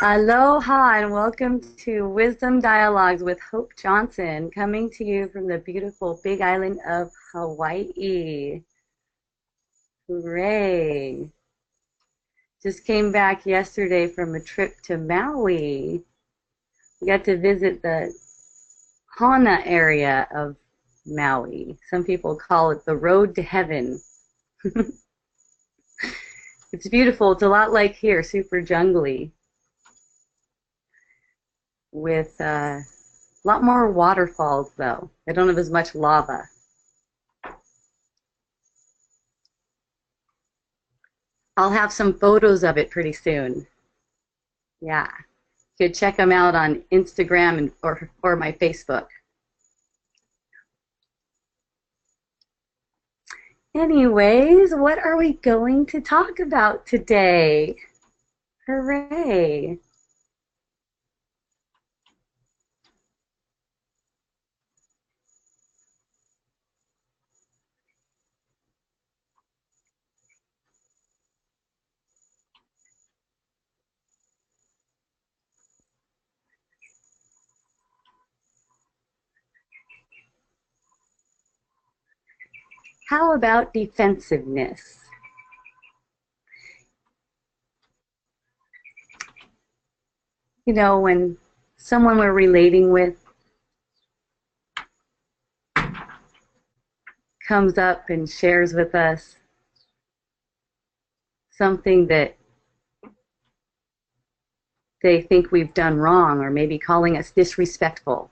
Aloha and welcome to Wisdom Dialogues with Hope Johnson, coming to you from the beautiful Big Island of Hawaii. Hooray! Just came back yesterday from a trip to Maui. We got to visit the Hana area of Maui. Some people call it the road to heaven. It's beautiful. It's a lot like here, super jungly, with a lot more waterfalls, though. They don't have as much lava. I'll have some photos of it pretty soon. Yeah, you could check them out on Instagram or my Facebook. Anyways, what are we going to talk about today? Hooray! How about defensiveness? You know, when someone we're relating with comes up and shares with us something that they think we've done wrong, or maybe calling us disrespectful.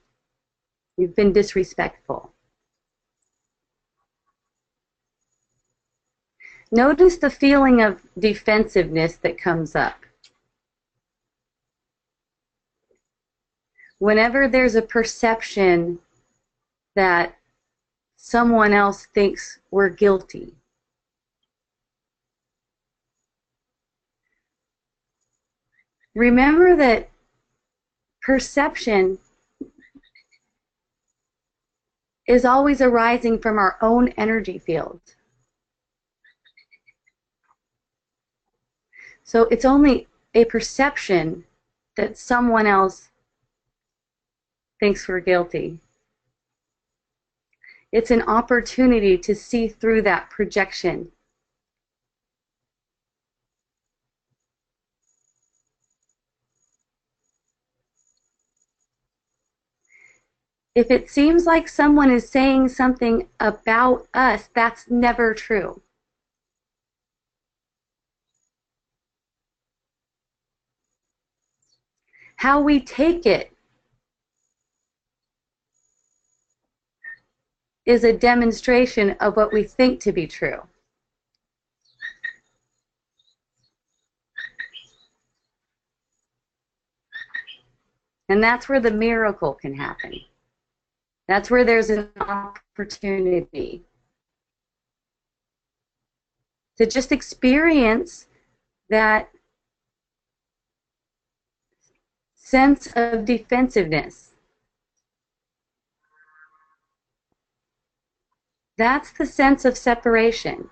You've been disrespectful. Notice the feeling of defensiveness that comes up. Whenever there's a perception that someone else thinks we're guilty, remember that perception is always arising from our own energy field. So it's only a perception that someone else thinks we're guilty. It's an opportunity to see through that projection. If it seems like someone is saying something about us, that's never true. How we take it is a demonstration of what we think to be true. And that's where the miracle can happen. That's where there's an opportunity to just experience that sense of defensiveness. That's the sense of separation.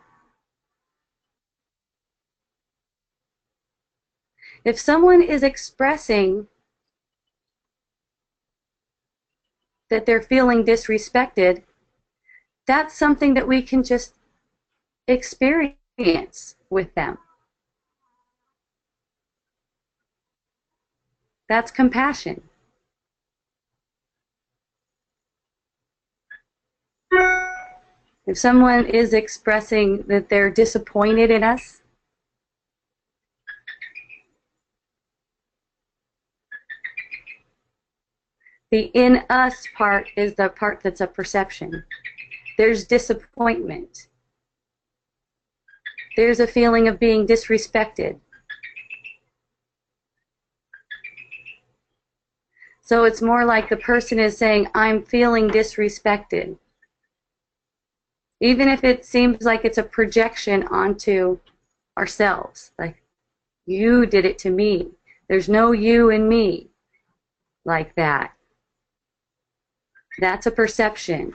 If someone is expressing that they're feeling disrespected, that's something that we can just experience with them. That's compassion. If someone is expressing that they're disappointed in us, the in us part is the part that's a perception. There's disappointment. There's a feeling of being disrespected. So it's more like the person is saying, I'm feeling disrespected. Even if it seems like it's a projection onto ourselves. Like, you did it to me. There's no you in me. Like that. That's a perception.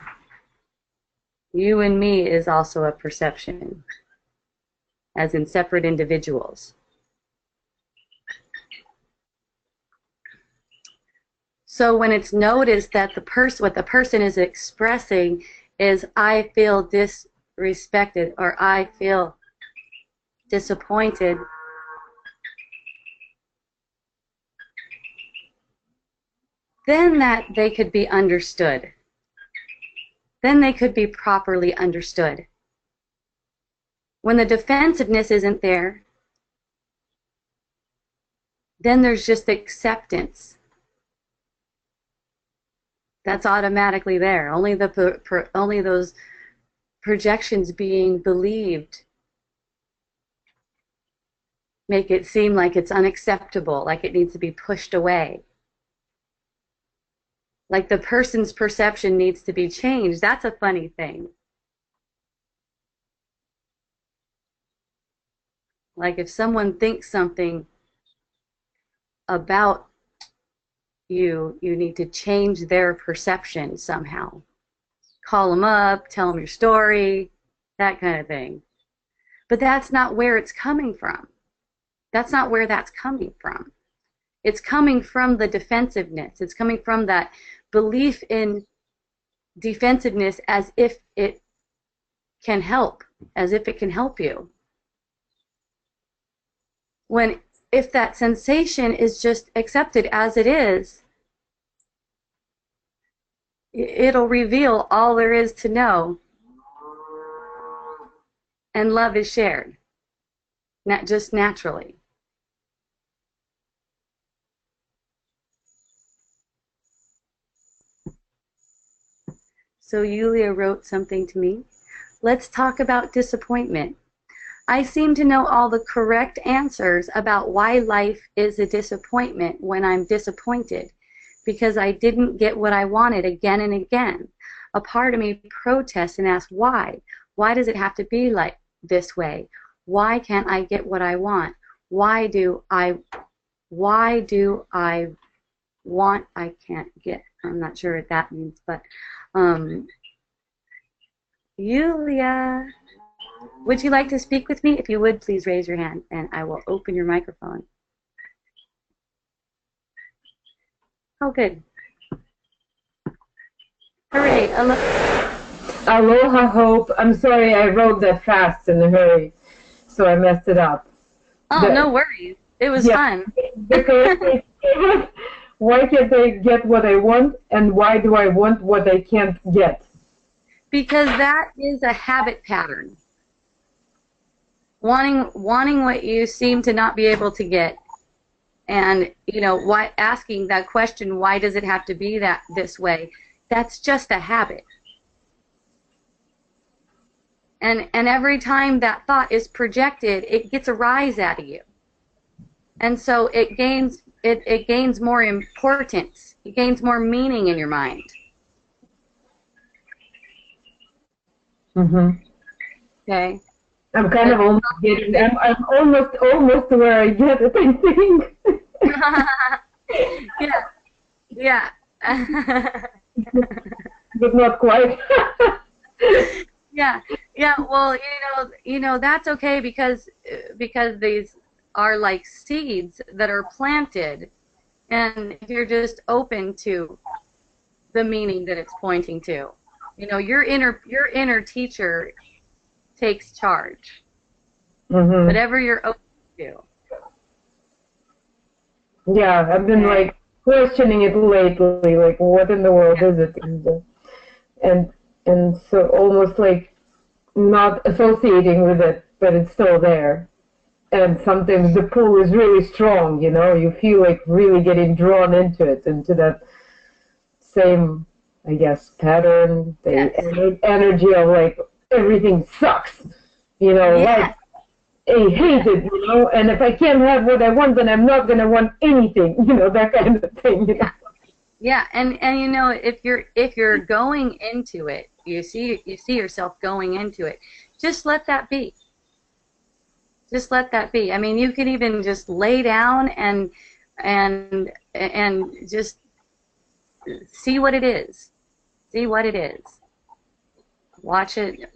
You and me is also a perception, as in separate individuals. So when it's noticed that what the person is expressing is, I feel disrespected or I feel disappointed, then that they could be understood. Then they could be properly understood. When the defensiveness isn't there, then there's just acceptance. That's automatically there. Only those projections being believed make it seem like it's unacceptable, like it needs to be pushed away. Like the person's perception needs to be changed. That's a funny thing. Like if someone thinks something about you, you need to change their perception somehow. Call them up, tell them your story, that kind of thing. But that's not where it's coming from. That's not where that's coming from. It's coming from the defensiveness. It's coming from that belief in defensiveness as if it can help, as if it can help you. If that sensation is just accepted as it is, it'll reveal all there is to know, and love is shared, not just naturally. So Yulia wrote something to me. Let's talk about disappointment. I seem to know all the correct answers about why life is a disappointment when I'm disappointed, because I didn't get what I wanted again and again. A part of me protests and asks why. Why does it have to be like this way? Why can't I get what I want? Why do I want I can't get? I'm not sure what that means, but Yulia, would you like to speak with me? If you would, please raise your hand and I will open your microphone. Oh, good. Hooray. Aloha, Hope. I'm sorry I wrote that fast in a hurry, so I messed it up. Oh, no worries. It was fun. Because why can't I get what I want, and why do I want what I can't get? Because that is a habit pattern. Wanting what you seem to not be able to get, and why asking that question, why does it have to be this way? That's just a habit. And every time that thought is projected, it gets a rise out of you. And so it gains more importance. It gains more meaning in your mind. Mhm. Okay. I'm kind of almost getting. I'm almost where I get it, I think. Yeah. But not quite. Yeah. Well, that's okay because these are like seeds that are planted, and if you're just open to the meaning that it's pointing to, your inner teacher takes charge. Mm-hmm. Whatever you're open to. Yeah, I've been like questioning it lately, like what in the world is it, and so almost like not associating with it, but it's still there. And sometimes the pull is really strong, you feel like really getting drawn into it, into that same, I guess, pattern, the energy of like everything sucks, like I hate it, and if I can't have what I want, then I'm not going to want anything, that kind of thing. Yeah, and if you're going into it, you see yourself going into it, just let that be. Just let that be. I mean, you can even just lay down and just see what it is. See what it is. Watch it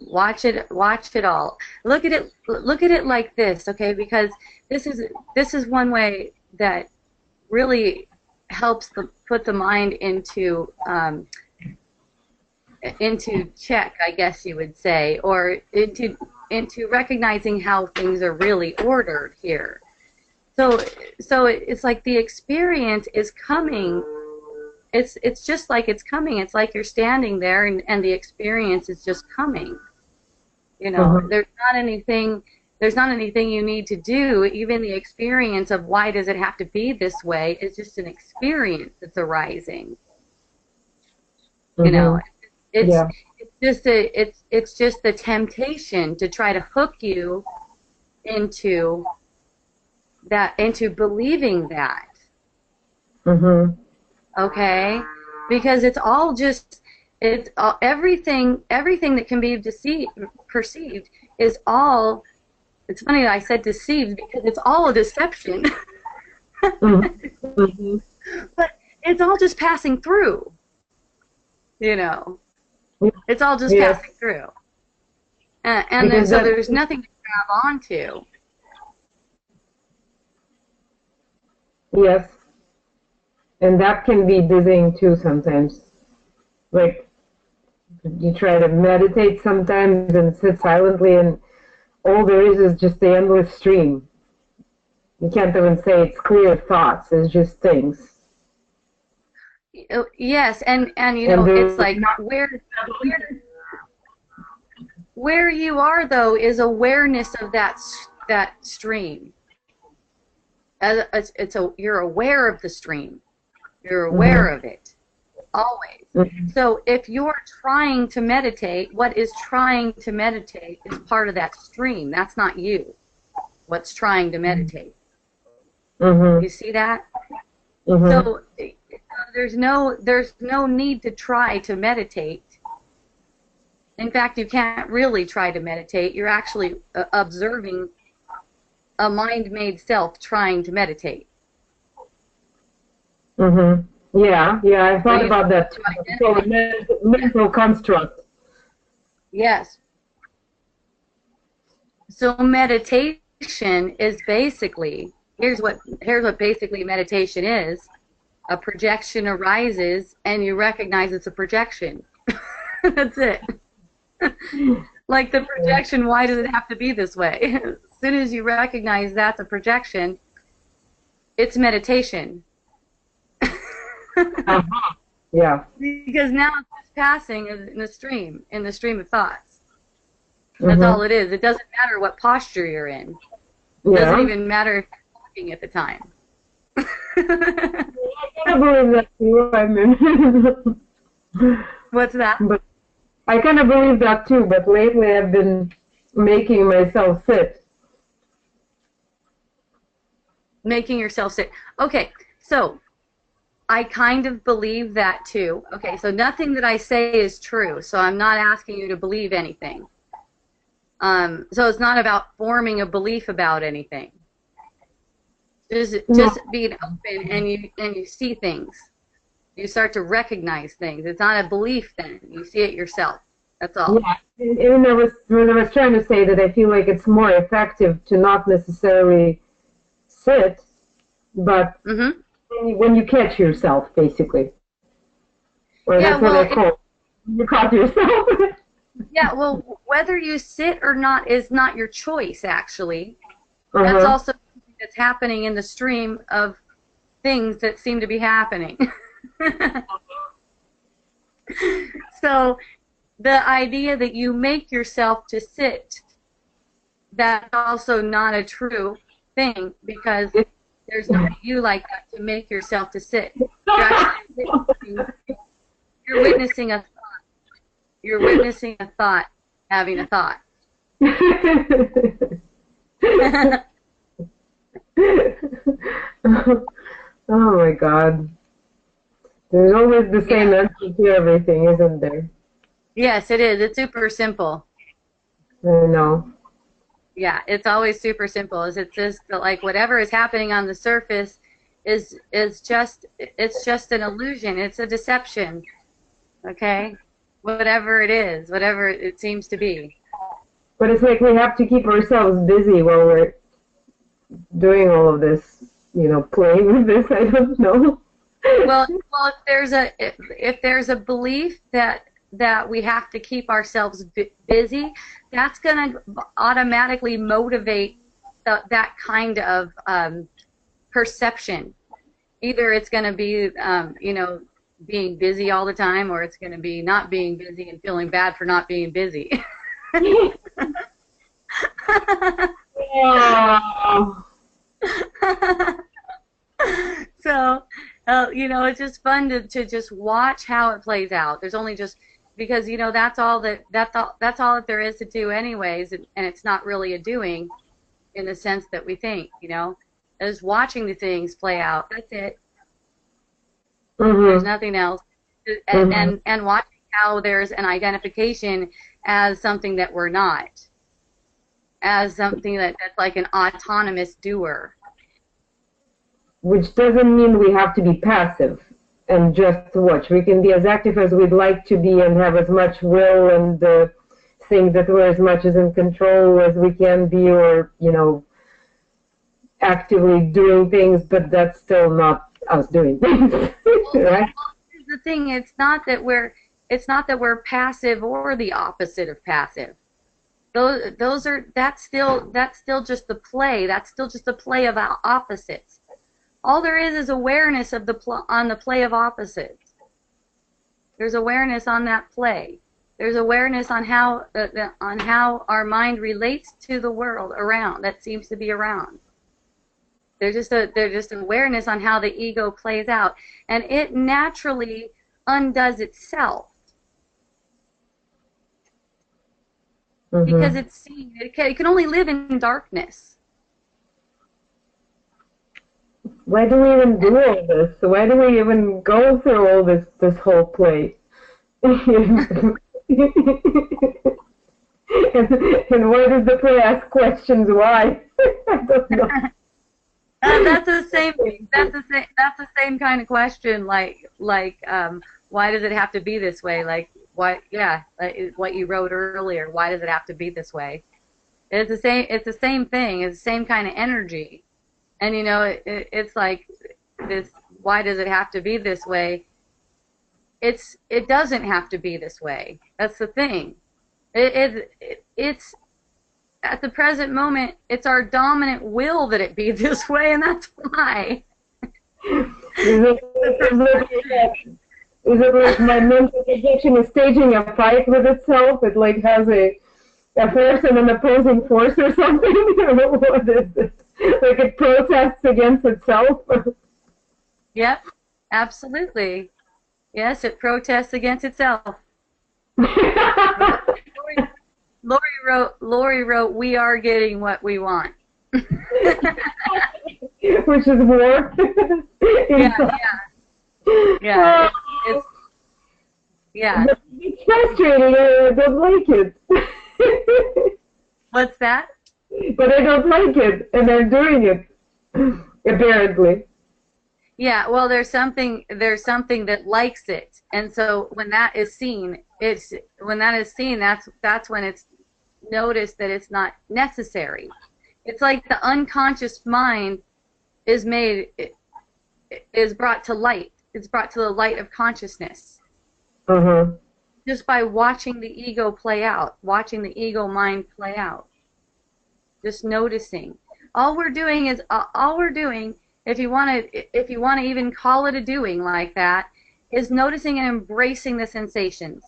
all. Look at it like this, okay? Because this is one way that really helps put the mind into check, I guess you would say, or into recognizing how things are really ordered here. So it's like the experience is coming. It's just like it's coming. It's like you're standing there, and the experience is just coming. You know, there's not anything you need to do. Even the experience of why does it have to be this way is just an experience that's arising. You know, it's just the temptation to try to hook you into believing that. Okay, because it's all just everything that can be perceived is all. It's funny that I said deceived because it's all a deception. But it's all just passing through. You know, it's all just passing through, and then so there's nothing to grab onto. Yes, and that can be dizzying too sometimes. Like you try to meditate sometimes and sit silently, and all there is just the endless stream. You can't even say it's clear thoughts. It's just things. Yes, and you know, it's like where you are though is awareness of that stream. You're aware of the stream. You're aware of it always. So if you're trying to meditate, what is trying to meditate is part of that stream. That's not you. What's trying to meditate. You see that? So there's no need to try to meditate. In fact, you can't really try to meditate. You're actually observing a mind-made self trying to meditate. Yeah, I thought about that too. So a mental construct. Yes. So meditation is basically, here's what basically meditation is. A projection arises, and you recognize it's a projection. That's it. Like the projection, why does it have to be this way? As soon as you recognize that's a projection, it's meditation. Yeah. Because now it's just passing in the stream of thoughts. That's all it is. It doesn't matter what posture you're in. It doesn't even matter if you're talking at the time. I believe that too. I mean, what's that? But I kind of believe that too. But lately, I've been making myself sit. Making yourself sit. Okay, so I kind of believe that too. Okay, so nothing that I say is true. So I'm not asking you to believe anything. So it's not about forming a belief about anything. Just being open, and you see things. You start to recognize things. It's not a belief then. You see it yourself. That's all. Yeah, and I was trying to say that I feel like it's more effective to not necessarily sit, but when you catch yourself, basically. Or that's what I call it. You caught yourself. Yeah, well, whether you sit or not is not your choice, actually. That's also that's happening in the stream of things that seem to be happening. So the idea that you make yourself to sit, that's also not a true thing, because there's no you like that to make yourself to sit. You're witnessing a thought. You're witnessing a thought having a thought. Oh my God. There's always the same answer to everything, isn't there? Yes, it is. It's super simple. I know. Yeah, it's always super simple. It's just like whatever is happening on the surface is just an illusion. It's a deception. Okay? Whatever it is, whatever it seems to be. But it's like we have to keep ourselves busy while we're doing all of this, playing with this, I don't know. Well, if there's a belief that we have to keep ourselves busy, that's going to automatically motivate that kind of perception. Either it's going to be, being busy all the time, or it's going to be not being busy and feeling bad for not being busy. Wow. So, it's just fun to just watch how it plays out. There's only just because that's all that there is to do anyways, and it's not really a doing in the sense that we think. Is watching the things play out. That's it. There's Mhm. nothing else. And, Mhm. and and watching how there's an identification as something that we're not, as something that's like an autonomous doer. Which doesn't mean we have to be passive and just watch. We can be as active as we'd like to be and have as much will and think that we're as much as in control as we can be, or actively doing things, but that's still not us doing things, right? Here's the thing: it's not that we're passive or the opposite of passive. That's still just the play. That's still just the play of opposites. All there is awareness of on the play of opposites. There's awareness on that play. There's awareness on how our mind relates to the world around that seems to be around. There's just awareness on how the ego plays out, and it naturally undoes itself because Mm-hmm. it's seen. It can only live in darkness. Why do we even do And all this? Why do we even go through all this whole play? and, and why does the play ask questions? Why? I don't know. that's the same. That's the same kind of question. Why does it have to be this way? Like, why? Yeah, like what you wrote earlier. Why does it have to be this way? It's the same. It's the same thing. It's the same kind of energy. And it's like this. Why does it have to be this way? It doesn't have to be this way. That's the thing. It's at the present moment. It's our dominant will that it be this way, and that's why. Is it, is it like my mental projection is staging a fight with itself? It like has a force and an opposing force or something? What is it? Like it protests against itself? Yep, absolutely. Yes, it protests against itself. Lori, Lori wrote, "We are getting what we want." Which is war. Yeah, Inside. yeah. It's yeah. But it's frustrating. I don't like it. What's that? But I don't like it, and I'm doing it, apparently. Yeah, well, there's something that likes it, and so when that is seen, that's when it's noticed that it's not necessary. It's like the unconscious mind is made is brought to light. It's brought to the light of consciousness Uh-huh. just by watching the ego play out, watching the ego mind play out, just noticing. All we're doing, if you want to even call it a doing like that, is noticing and embracing the sensations,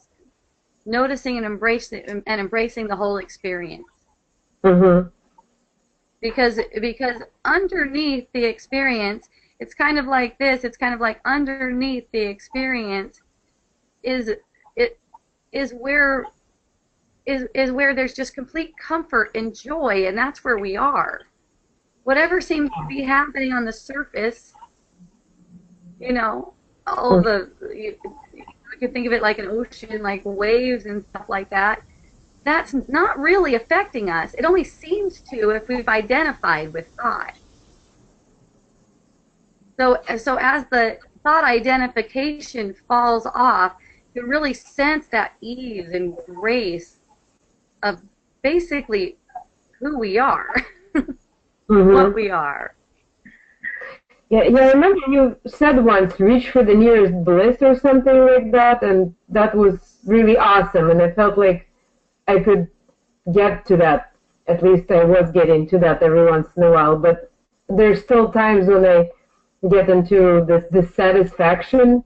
noticing and embracing the whole experience. Uh-huh. Because underneath the experience, it's kind of like this. It's kind of like underneath the experience is it is where is where there's just complete comfort and joy, and that's where we are. Whatever seems to be happening on the surface, you know, all the you can think of it like an ocean, like waves and stuff like that. That's not really affecting us. It only seems to if we've identified with thought. So as the thought identification falls off, you really sense that ease and grace of basically who we are, what Mm-hmm. we are. Yeah, yeah, I remember you said once, reach for the nearest bliss or something like that, and that was really awesome, and I felt like I could get to that. At least I was getting to that every once in a while, but there's still times when I get into this dissatisfaction,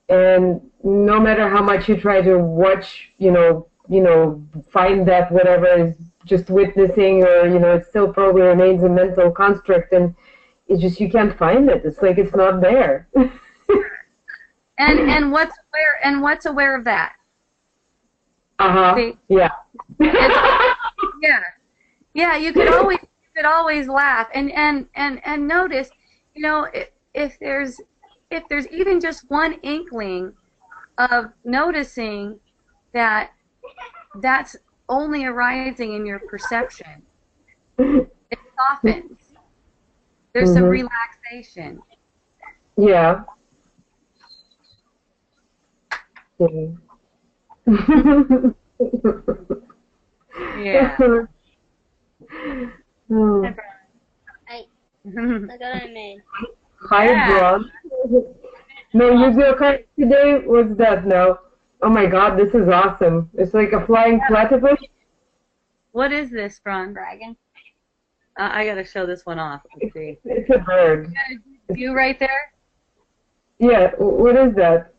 and no matter how much you try to watch, find that whatever is just witnessing, or it still probably remains a mental construct, and it's just you can't find it. It's like it's not there. And what's aware of that? Uh-huh. See, Yeah. yeah, yeah. You could always laugh and notice, if there's even just one inkling of noticing that that's only arising in your perception, it softens. There's some Mhm. relaxation. Yeah. Yeah. Yeah. Oh. Hi, Brian. Look what I made. Hi, Yeah. Bron. No, you do okay today? What's that now? Oh my God, this is awesome. It's like a flying platypus. What is this, Ron? Dragon. I gotta show this one off. Let's see. It's a bird. You right there? Yeah, what is that?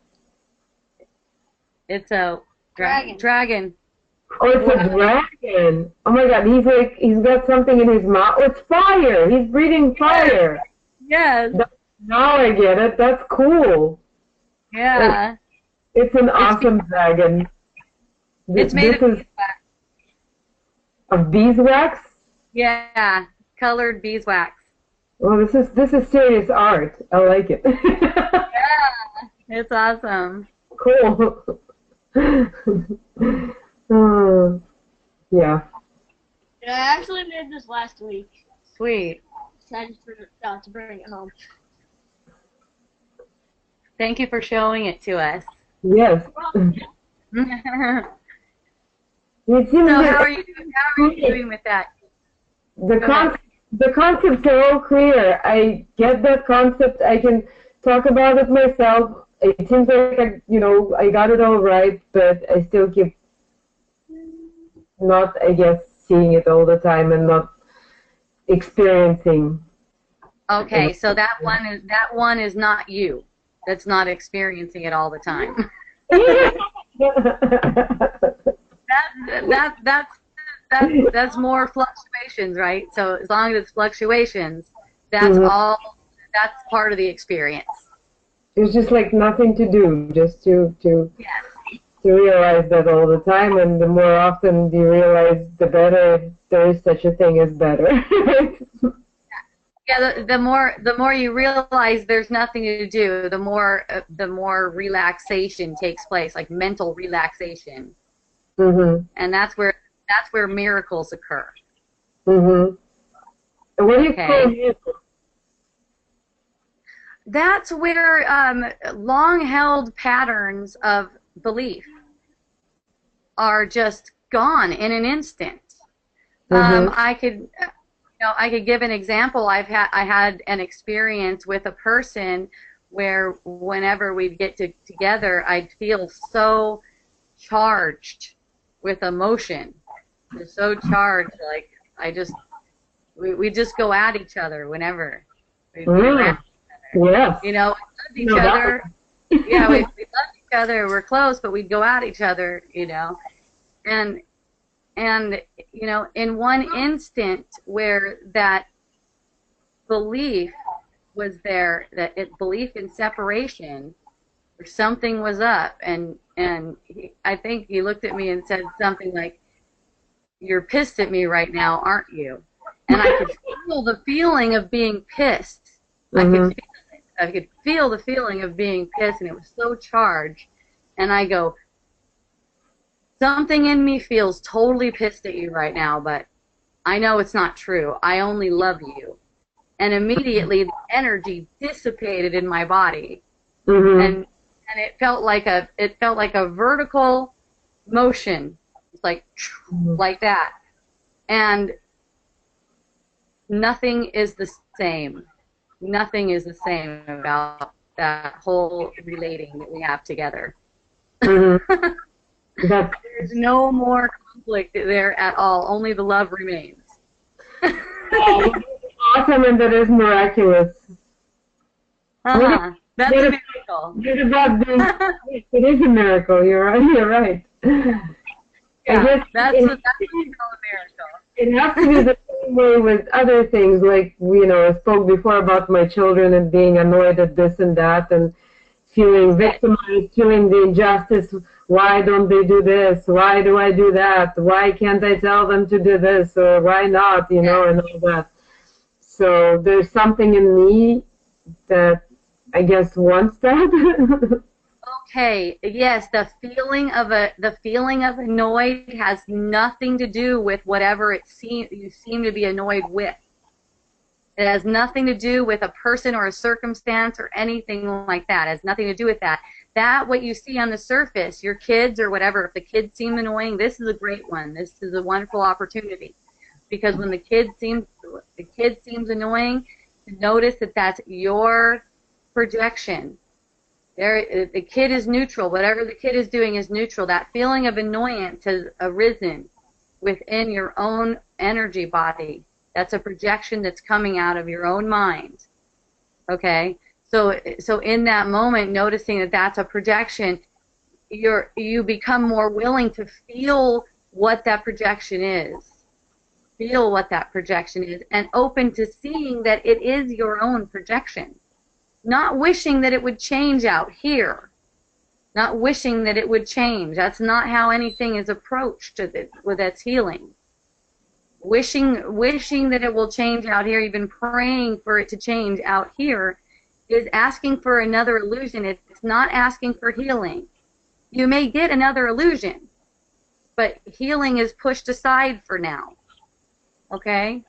It's a Dragon. dragon. Oh, it's a dragon. Oh my God, he's got something in his mouth. Oh, it's fire. He's breathing fire. Yes. Now I get it. That's cool. Yeah. It's an awesome dragon. It's made This of is beeswax. of beeswax. Yeah. Colored beeswax. Oh, this is serious art. I like it. Yeah. It's awesome. Cool. Oh, yeah. Yeah, I actually made this last week. Sweet. So I just forgot to bring it home. Thank you for showing it to us. Yes. So It seems how that are you doing with that? the Go ahead. the concepts are all clear. I get that concept. I can talk about it myself. It seems like I got it all right, but I still keep not, I guess, seeing it all the time and not experiencing. Okay, so that one is not you. That's not experiencing it all the time. That's more fluctuations, right? So as long as it's fluctuations, that's Mhm. all. That's part of the experience. It's just like nothing to do, just to Yes. realize that all the time, and the more often you realize, the better, if there is such a thing as better. Yeah. The more you realize there's nothing to do, the more relaxation takes place, like mental relaxation, Mhm. and that's where miracles occur. Mhm. And what do you call Okay. you? That's where long-held patterns of belief are just gone in an instant. Mhm. I could give an example. I had an experience with a person where whenever we'd get together, I'd feel so charged with emotion. Just so charged, like we just go at each other whenever we'd be around. Yes. We loved each No, that other. Yeah, we loved each other. We're close, but we'd go at each other. And in one instant where that belief was there, belief in separation, or something was up, and I think he looked at me and said something like, "You're pissed at me right now, aren't you?" And I could feel the feeling of being pissed. I could Mhm. feel it. I could feel the feeling of being pissed, and it was so charged. And I go, something in me feels totally pissed at you right now, but I know it's not true. I only love you. And immediately the energy dissipated in my body, Mhm. and it felt like a vertical motion. It's like that. And nothing is the same. nothing is the same about that whole relating that we have together. Mm-hmm. There's no more conflict there at all. Only the love remains. Awesome, and that is miraculous. That's a miracle. What about being, it is a miracle. You're right. You're right. Yeah, I guess that's what we call a miracle. It has to be the same way with other things, like, you know, I spoke before about my children and being annoyed at this and that, and feeling victimized, feeling the injustice. Why don't they do this? Why do I do that? Why can't I tell them to do this? Or why not? You know, and all that. So there's something in me that I guess wants that. Okay, yes, the feeling of annoyed has nothing to do with whatever you seem to be annoyed with. It has nothing to do with a person or a circumstance or anything like that. It has nothing to do with that. That, what you see on the surface, your kids or whatever, if the kids seem annoying, this is a great one. This is a wonderful opportunity. Because when the kid seems annoying, notice that that's your projection. The kid is neutral. Whatever the kid is doing is neutral. That feeling of annoyance has arisen within your own energy body. That's a projection that's coming out of your own mind. Okay? So in that moment, noticing that that's a projection, you become more willing to feel what that projection is. Feel what that projection is, and open to seeing that it is your own projection. Not wishing that it would change out here. Not wishing that it would change. That's not how anything is approached with that's healing. Wishing that it will change out here, even praying for it to change out here, is asking for another illusion. It's not asking for healing. You may get another illusion, but healing is pushed aside for now. Okay?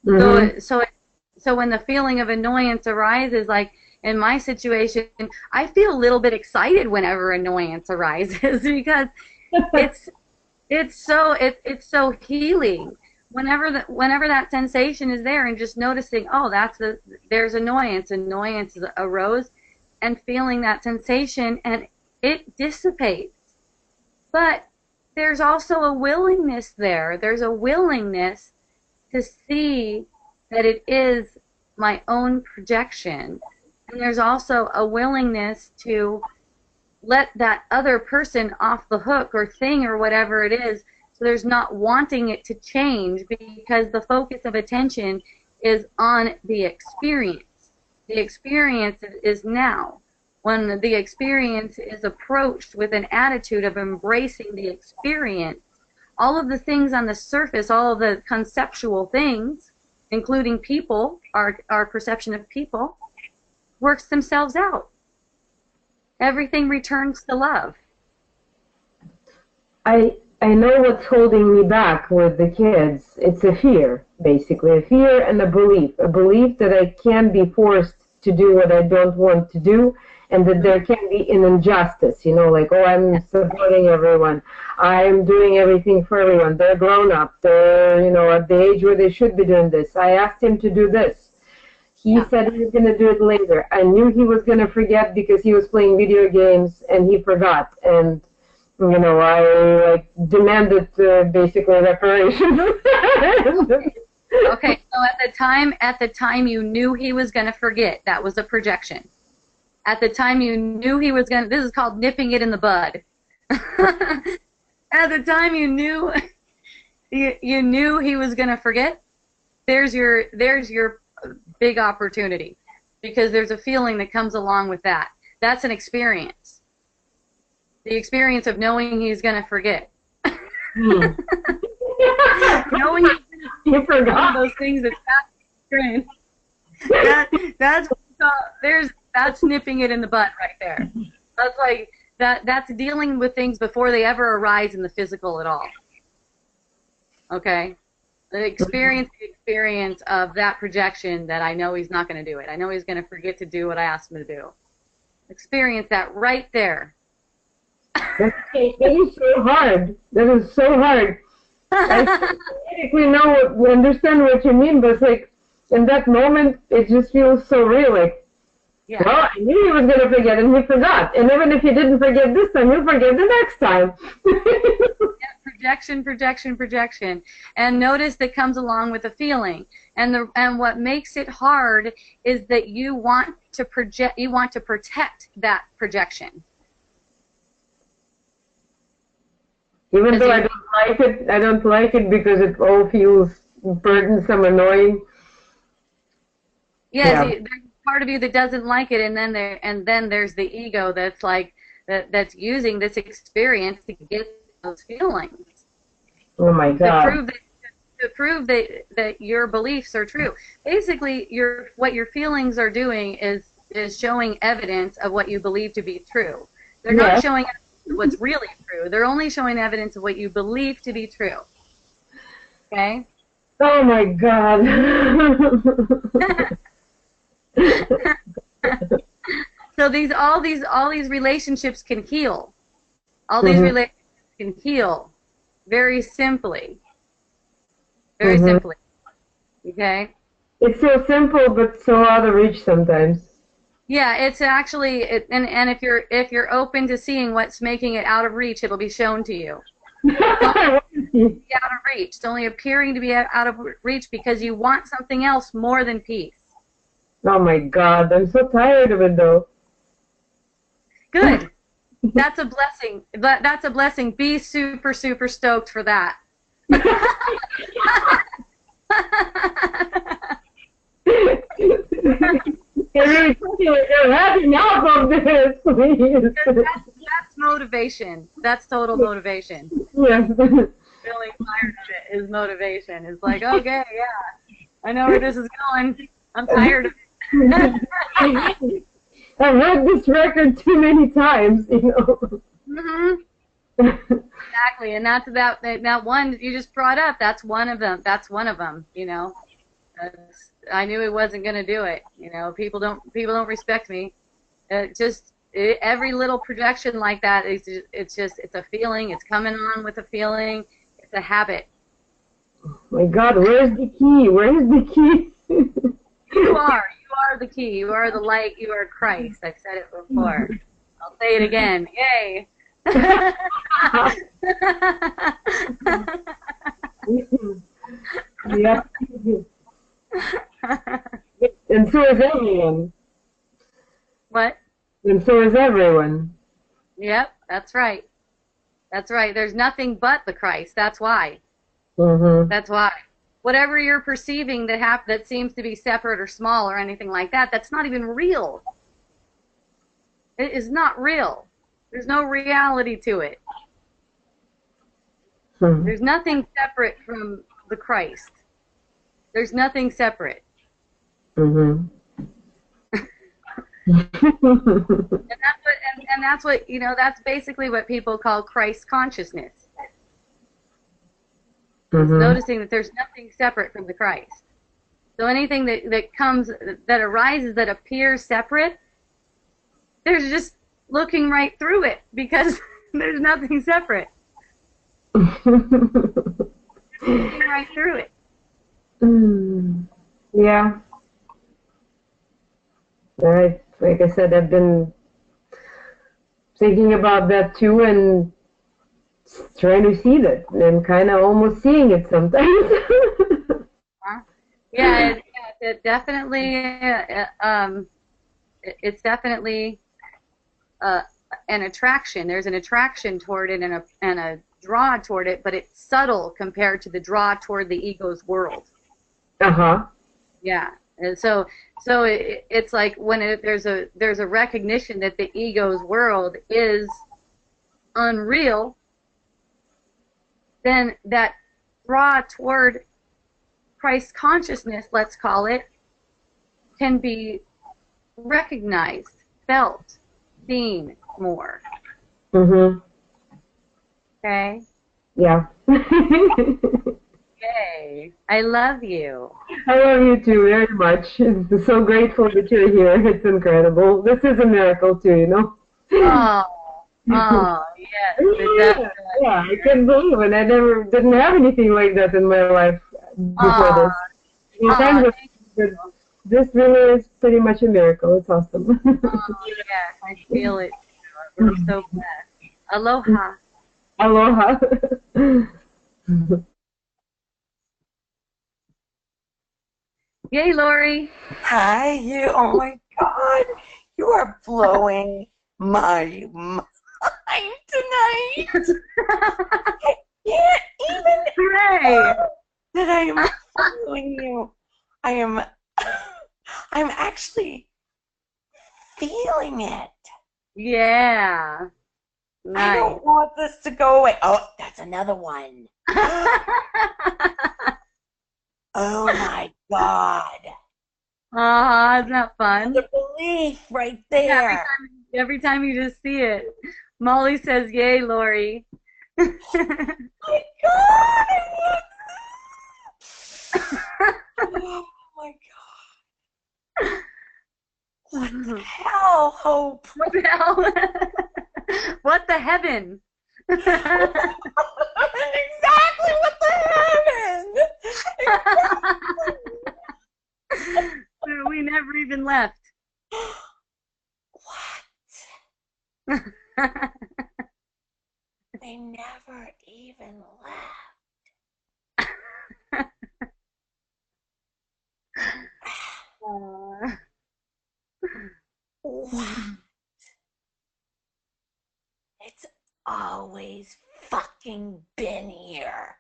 Mm-hmm. So when the feeling of annoyance arises, like in my situation, I feel a little bit excited whenever annoyance arises because it's so healing. Whenever that sensation is there, and just noticing, oh, there's annoyance arose, and feeling that sensation, and it dissipates. But there's also a willingness there. There's a willingness to see that it is my own projection. And there's also a willingness to let that other person off the hook or thing or whatever it is. So there's not wanting it to change because the focus of attention is on the experience. The experience is now. When the experience is approached with an attitude of embracing the experience, all of the things on the surface, all of the conceptual things, including people, our perception of people, works themselves out. Everything returns to love. I know what's holding me back with the kids. It's a fear, basically. A fear and a belief that I can't be forced to do what I don't want to do, and that there can be an injustice, you know, like, oh, I'm supporting everyone. I'm doing everything for everyone. They're grown up. They're, you know, at the age where they should be doing this. I asked him to do this. He said he was going to do it later. I knew he was going to forget because he was playing video games and he forgot. And, you know, I demanded basically reparation. Okay, so at the time you knew he was going to forget. That was a projection. At the time you knew he was going to, this is called nipping it in the bud. At the time you knew he was going to forget, there's your big opportunity, because there's a feeling that comes along with that. That's an experience. The experience of knowing he's going to forget. Knowing you forgot those things that's nipping it in the butt right there. That's like that's dealing with things before they ever arise in the physical at all. Okay? The experience of that projection that I know he's not going to do it. I know he's going to forget to do what I asked him to do. Experience that right there. That is so hard. That is so hard. I understand what you mean, but it's like in that moment, it just feels so real. Like, Yeah. well, I knew he was going to forget, and he forgot. And even if he didn't forget this time, he'll forget the next time. Projection, projection, projection. And notice that comes along with a feeling. And what makes it hard is that you want to project, you want to protect that projection. Even though I don't like it because it all feels burdensome, annoying. Yes, Yeah. there's part of you that doesn't like it, and then there's the ego that's like that's using this experience to get those feelings. Oh my God. To prove that your beliefs are true. Basically, what your feelings are doing is showing evidence of what you believe to be true. They're not showing what's really true. They're only showing evidence of what you believe to be true. Okay? Oh my God. So all these relationships can heal. All these relationships can heal very simply. Very simply. Okay? It's so simple, but so out of reach sometimes. Yeah, it's actually, and if you're open to seeing what's making it out of reach, it'll be shown to you. It's only out of reach. It's only appearing to be out of reach because you want something else more than peace. Oh my God, I'm so tired of it though. Good. That's a blessing. That's a blessing. Be super, super stoked for that. You're happy now from this, please. That's motivation. That's total motivation. Yes. Feeling tired of it is motivation. It's like, okay, yeah, I know where this is going. I'm tired of it. I've heard this record too many times, you know. Exactly, and that's that one you just brought up. That's one of them. That's one of them. You know, I knew he wasn't going to do it. You know, people don't respect me. Every little projection like that is it's a feeling. It's coming on with a feeling. It's a habit. Oh my God, where's the key? Where's the key? You are the key. You are the light. You are Christ. I've said it before. I'll say it again. Yay. Yeah. And so is everyone. What? And so is everyone. Yep, that's right. That's right. There's nothing but the Christ. That's why. That's why. Whatever you're perceiving that seems to be separate or small or anything like that, that's not even real. It is not real. There's no reality to it. There's nothing separate from the Christ. There's nothing separate. And that's what you know. That's basically what people call Christ consciousness. It's noticing that there's nothing separate from the Christ. So anything that arises that appears separate, there's just looking right through it because there's nothing separate. Looking right through it. Yeah. Like I said, I've been thinking about that too and trying to see that and kind of almost seeing it sometimes. Yeah, it definitely, it's definitely an attraction. There's an attraction toward it and a draw toward it, but it's subtle compared to the draw toward the ego's world. Yeah, and so it's like when there's a recognition that the ego's world is unreal, then that draw toward Christ consciousness, let's call it, can be recognized, felt, seen more. Okay? Yeah. Yay. I love you. I love you too very much. I'm so grateful that you're here. It's incredible. This is a miracle too, you know? Oh, yes. Yeah, I couldn't believe it. I didn't have anything like that in my life before this. But this really is pretty much a miracle. It's awesome. Oh, yes, I feel it. We're so blessed. Aloha. Aloha. Yay, Lori. Hi, you. Oh my God. You are blowing my mind tonight. I can't even Hooray. that I am following you. I'm actually feeling it. Yeah. I Nice. don't want this to go away. Oh, that's another one. Oh my God. Isn't that fun? The belief right Yeah, there. every time you just see it. Molly says, yay, Lori. My God. Oh my God. What the hell, Hope? What the hell? What the heaven? Exactly what the happened. We never even left. What? They never even left. What? It's always fucking been here.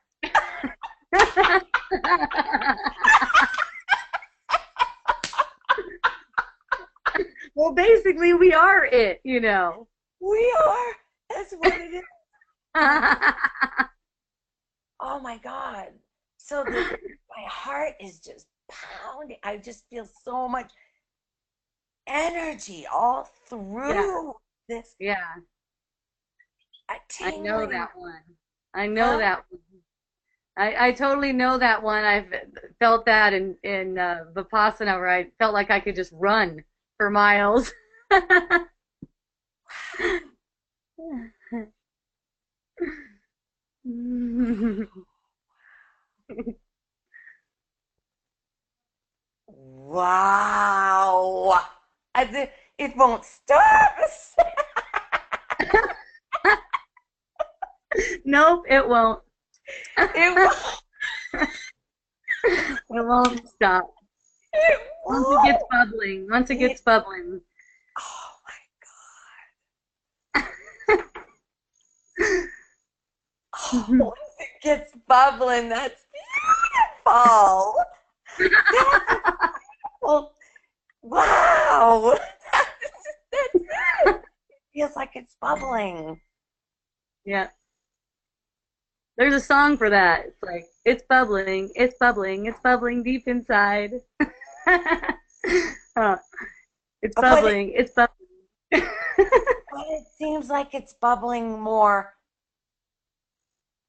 Well, basically, we are it, you know. We are. That's what it is. Oh my God. So my heart is just pounding. I just feel so much energy all through this. Yeah, I know that one. I know that one. I totally know that one. I've felt that in Vipassana, where I felt like I could just run for miles. Wow. It won't stop. Nope, it won't. It won't. It won't stop. It Once won't. it gets bubbling. Once it gets bubbling. Oh my God. Once it gets bubbling, that's beautiful. Well, wow. That's it. It feels like it's bubbling. Yeah. There's a song for that. It's like, it's bubbling, it's bubbling, it's bubbling deep inside. It's bubbling, it's bubbling. But it seems like it's bubbling more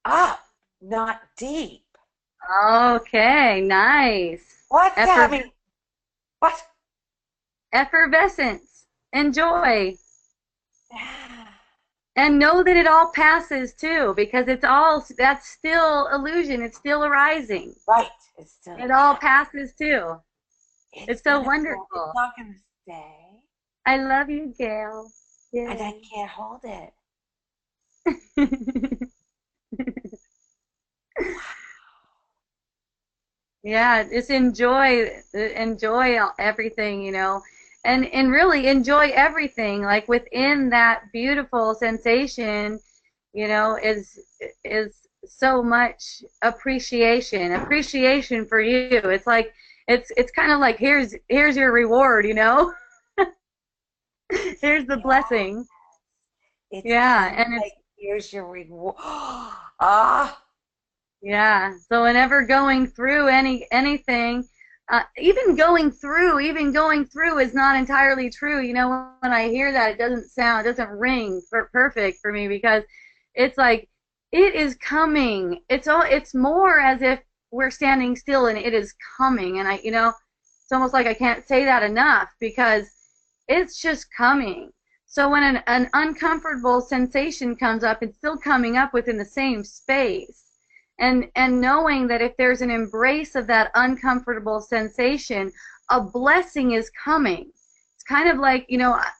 up, not deep. Okay, nice. What's that mean? What? Effervescence. Enjoy. And know that it all passes too, because that's still illusion. It's still arising. Right. It all passes too. It's so wonderful. It's not going to stay. I love you, Gail. Yay. And I can't hold it. Yeah, just enjoy everything, you know, and really enjoy everything. Like within that beautiful sensation, you know, is so much appreciation for you. It's like it's kind of like here's your reward, you know. Here's the blessing. It's and like, here's your reward. Ah. Yeah. So whenever going through anything, even going through is not entirely true. You know, when I hear that, it doesn't ring perfect for me, because it's like it is coming. It's more as if we're standing still and it is coming. And it's almost like I can't say that enough, because it's just coming. So when an uncomfortable sensation comes up, it's still coming up within the same space. and knowing that if there's an embrace of that uncomfortable sensation, a blessing is coming. It's kind of like,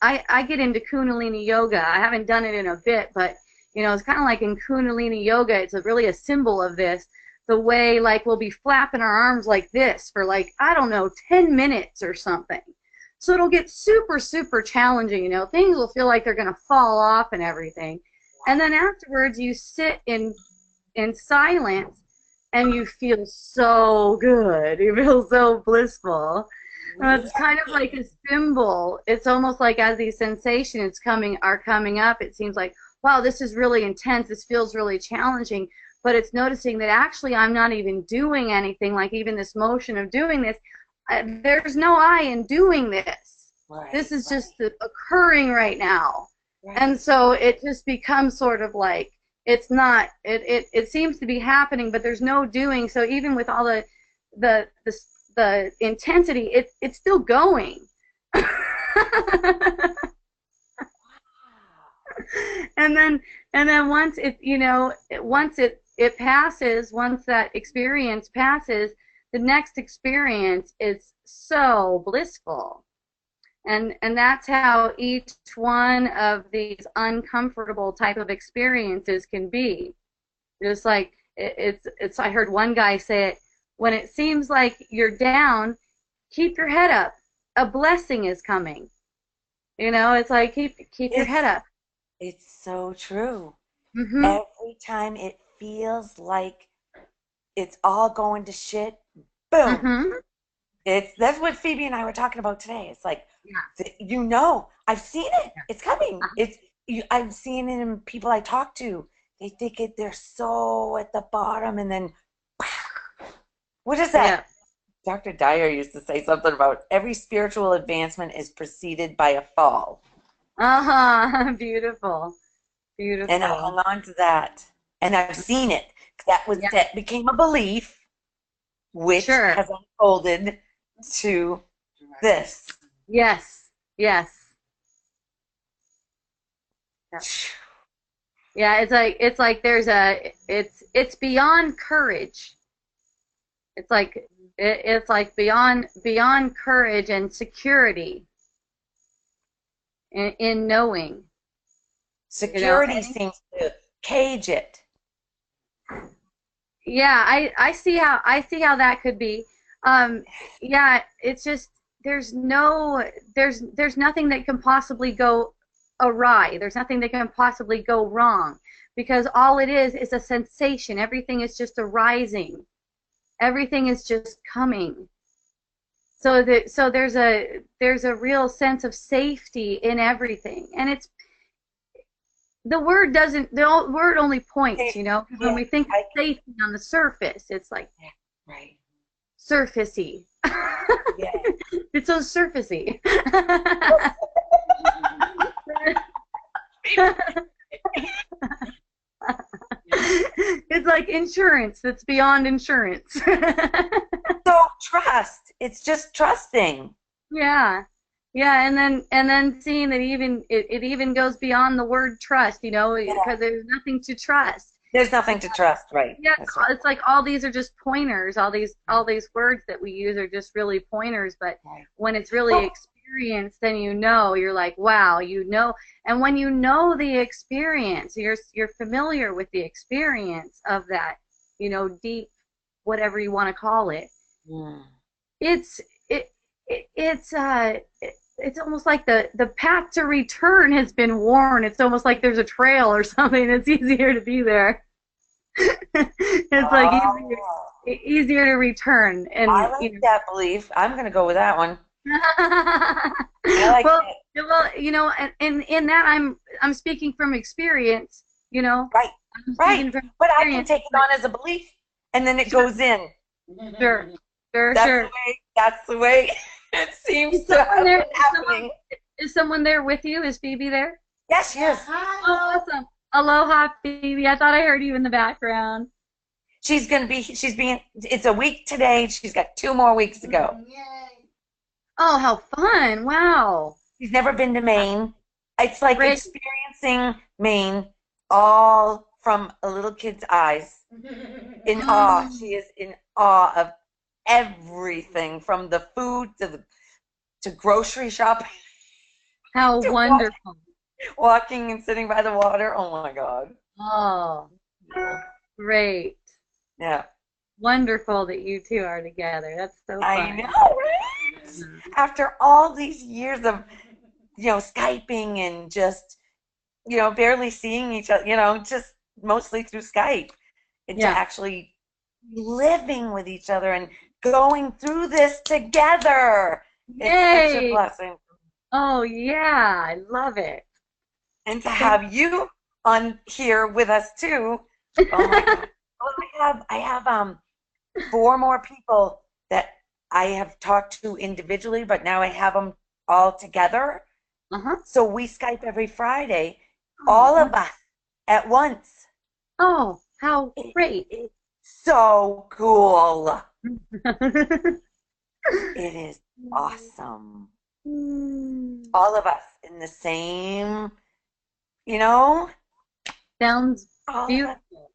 I get into Kundalini yoga. I haven't done it in a bit, but it's kind of like in Kundalini yoga, it's really a symbol of this. The way, like, we'll be flapping our arms like this for, like, I don't know, 10 minutes or something. So it'll get super, super challenging, Things will feel like they're going to fall off and everything. And then afterwards, you sit in silence, and you feel so good. You feel so blissful. It's kind of like a symbol. It's almost like as these sensations are coming up, it seems like, wow, this is really intense. This feels really challenging. But it's noticing that actually I'm not even doing anything, like even this motion of doing this. There's no I in doing this. Right, this is just occurring right now. Right. And so it just becomes sort of like, it's not, it seems to be happening, but there's no doing. So even with all the intensity, it's still going. And then once it passes, once that experience passes, the next experience is so blissful. And that's how each one of these uncomfortable type of experiences can be. Just like it's I heard one guy say it, when it seems like you're down, keep your head up. A blessing is coming. It's like keep your head up. It's so true. Mm-hmm. Every time it feels like it's all going to shit, boom. Mm-hmm. That's what Phoebe and I were talking about today. It's like, yeah. I've seen it. It's coming. I've seen it in people I talk to. They think they're so at the bottom, and then, what is that? Yeah. Dr. Dyer used to say something about every spiritual advancement is preceded by a fall. Beautiful. Beautiful. And I hung on to that. And I've seen it. That became a belief, which has unfolded to this. Yes. Yes. Yeah, it's like there's it's beyond courage. It's like beyond courage and security in knowing. Security seems to cage it. Yeah, I see how that could be. Yeah, it's just there's nothing that can possibly go awry. There's nothing that can possibly go wrong, because all it is a sensation. Everything is just arising. Everything is just coming. So there's a real sense of safety in everything, and the word only points, when we think of safety on the surface, it's like surfacey. Yeah. It's so surfacey. It's like insurance that's beyond insurance. So trust. It's just trusting. Yeah. Yeah, and then seeing that it even goes beyond the word trust, because there's nothing to trust. There's nothing to trust, right? Yeah, it's like all these are just pointers. All these words that we use are just really pointers. But when it's really experienced, then you're like, wow, and when you know the experience, you're familiar with the experience of that, deep, whatever you want to call it. Yeah. It's almost like the path to return has been worn. It's almost like there's a trail or something. It's easier to be there. It's like easier to return. And I like that belief. I'm going to go with that one. I like that. Well, and in that I'm speaking from experience. Right. But I can take it on as a belief, and then it goes in. Sure. That's the way it seems to have been happening. Is someone there with you? Is Phoebe there? Yes, she is. Oh, awesome. Aloha, Phoebe. I thought I heard you in the background. It's a week today. She's got 2 more weeks to go. Yay. Oh, how fun. Wow. She's never been to Maine. It's like experiencing Maine all from a little kid's eyes, in awe. She is in awe of everything, from the food to grocery shopping. How wonderful. Walking and sitting by the water. Oh my God. Oh, great. Yeah. Wonderful that you two are together. That's so fun. I know, right? Mhm. After all these years of, Skyping and just, barely seeing each other, just mostly through Skype, and to Yeah. actually living with each other and going through this together. It's such a Yay! blessing. Oh, yeah. I love it. And to have you on here with us too. Oh my God. Well, I have 4 more people that I have talked to individually, but now I have them all together. Uh-huh. So we Skype every Friday, all of us at once. Oh, how great. It's so cool. It is awesome. All of us in the same, Sounds all of us. beautiful.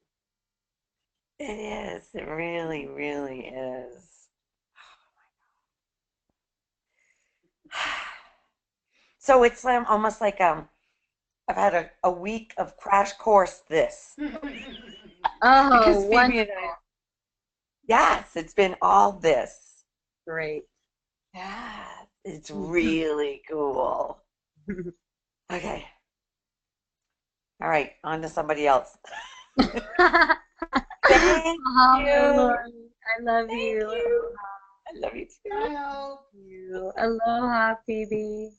It is. It really, really is. So it's almost like I've had a week of crash course this. Oh, Because Phoebe wonderful. and I, yes, it's been all this. Great. Yeah, it's really cool. Okay. All right, on to somebody else. Thank Oh, you. Lord, I love Thank you. you. I love you too. Love you. Aloha, Phoebe.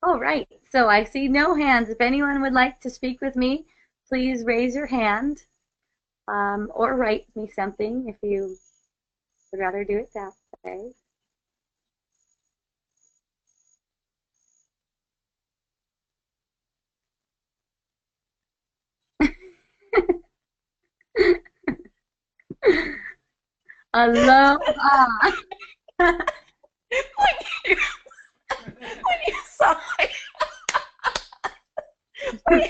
All right. So I see no hands. If anyone would like to speak with me, please raise your hand, or write me something if you would rather do it that way. Aloha. When you saw my when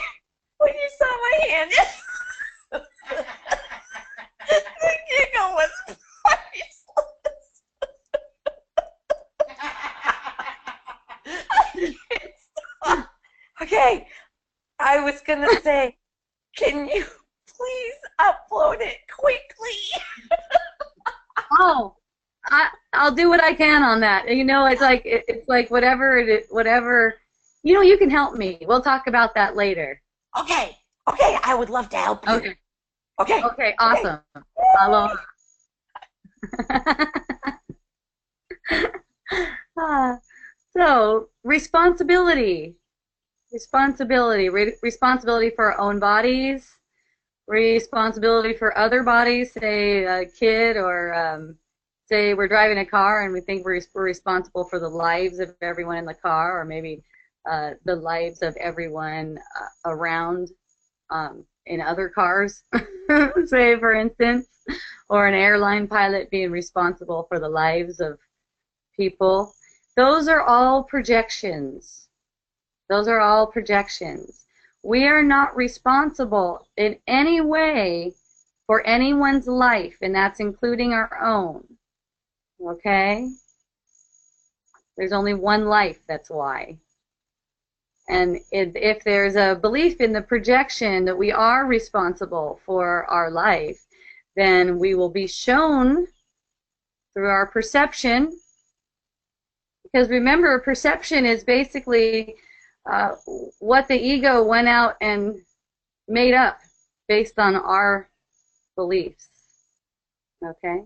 you saw my hand, the giggle was priceless. I can't stop. Okay, I was gonna say, can you please upload it quickly? Oh, I'll do what I can on that. It's like whatever it is, whatever. You can help me. We'll talk about that later. Okay, I would love to help you. Okay. Okay. Okay. Awesome. Aloha. So responsibility for our own bodies, responsibility for other bodies, say a kid, or say we're driving a car and we think we're responsible for the lives of everyone in the car, or maybe the lives of everyone around in other cars, say for instance, or an airline pilot being responsible for the lives of people. Those are all projections. Those are all projections. We are not responsible in any way for anyone's life, and that's including our own. Okay? There's only one life, that's why. And if there's a belief in the projection that we are responsible for our life, then we will be shown through our perception. Because remember, perception is basically what the ego went out and made up based on our beliefs. Okay?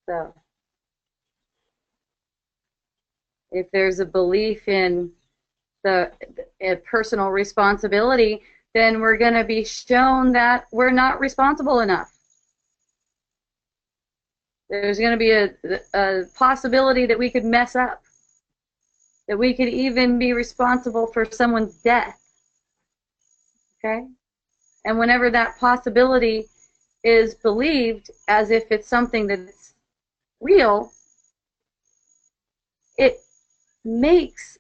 So, if there's a belief in the personal responsibility, then we're going to be shown that we're not responsible enough. There's going to be a possibility that we could mess up, that we could even be responsible for someone's death. Okay? And whenever that possibility is believed as if it's something that's real, it makes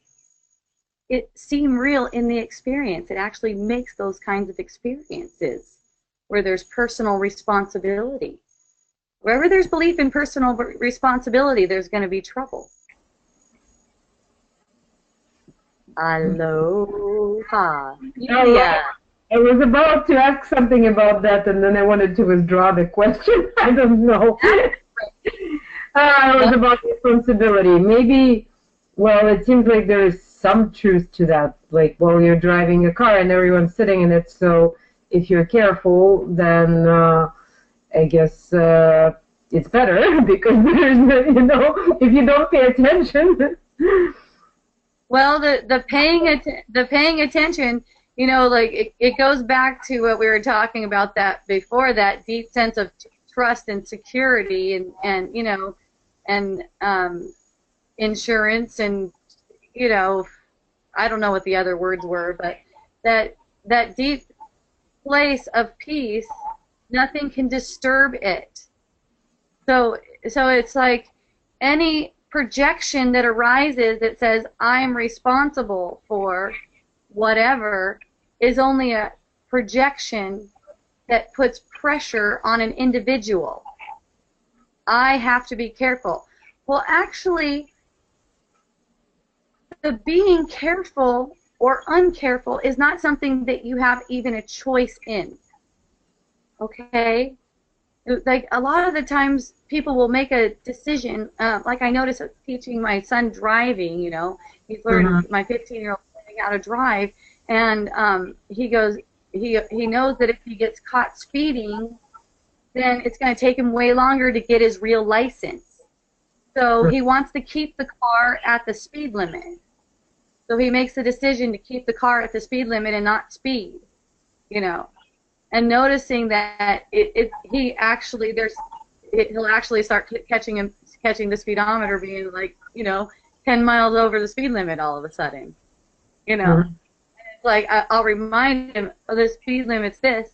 it seem real in the experience. It actually makes those kinds of experiences where there's personal responsibility. Wherever there's belief in personal responsibility, there's going to be trouble. Aloha. Yeah. I was about to ask something about that, and then I wanted to withdraw the question. I don't know. It was about responsibility. Maybe, well, it seems like there is some truth to that. Like, well, you're driving a car and everyone's sitting in it, so if you're careful, then I guess it's better because there's, if you don't pay attention. Well, the paying attention, like it goes back to what we were talking about that before, that deep sense of trust and security and insurance and I don't know what the other words were, but that deep place of peace, nothing can disturb it. So it's like any projection that arises that says I'm responsible for whatever is only a projection that puts pressure on an individual. I have to be careful. Well, actually, the being careful or uncareful is not something that you have even a choice in. Okay? Like a lot of the times people will make a decision, like I noticed teaching my son driving, he's learning, my 15-year-old learning how to drive, and he goes, he knows that if he gets caught speeding, then it's going to take him way longer to get his real license. So he wants to keep the car at the speed limit. So he makes the decision to keep the car at the speed limit and not speed, And noticing that he'll actually start catching the speedometer being like, 10 miles over the speed limit all of a sudden, It's like I'll remind him, oh, the speed limit's this,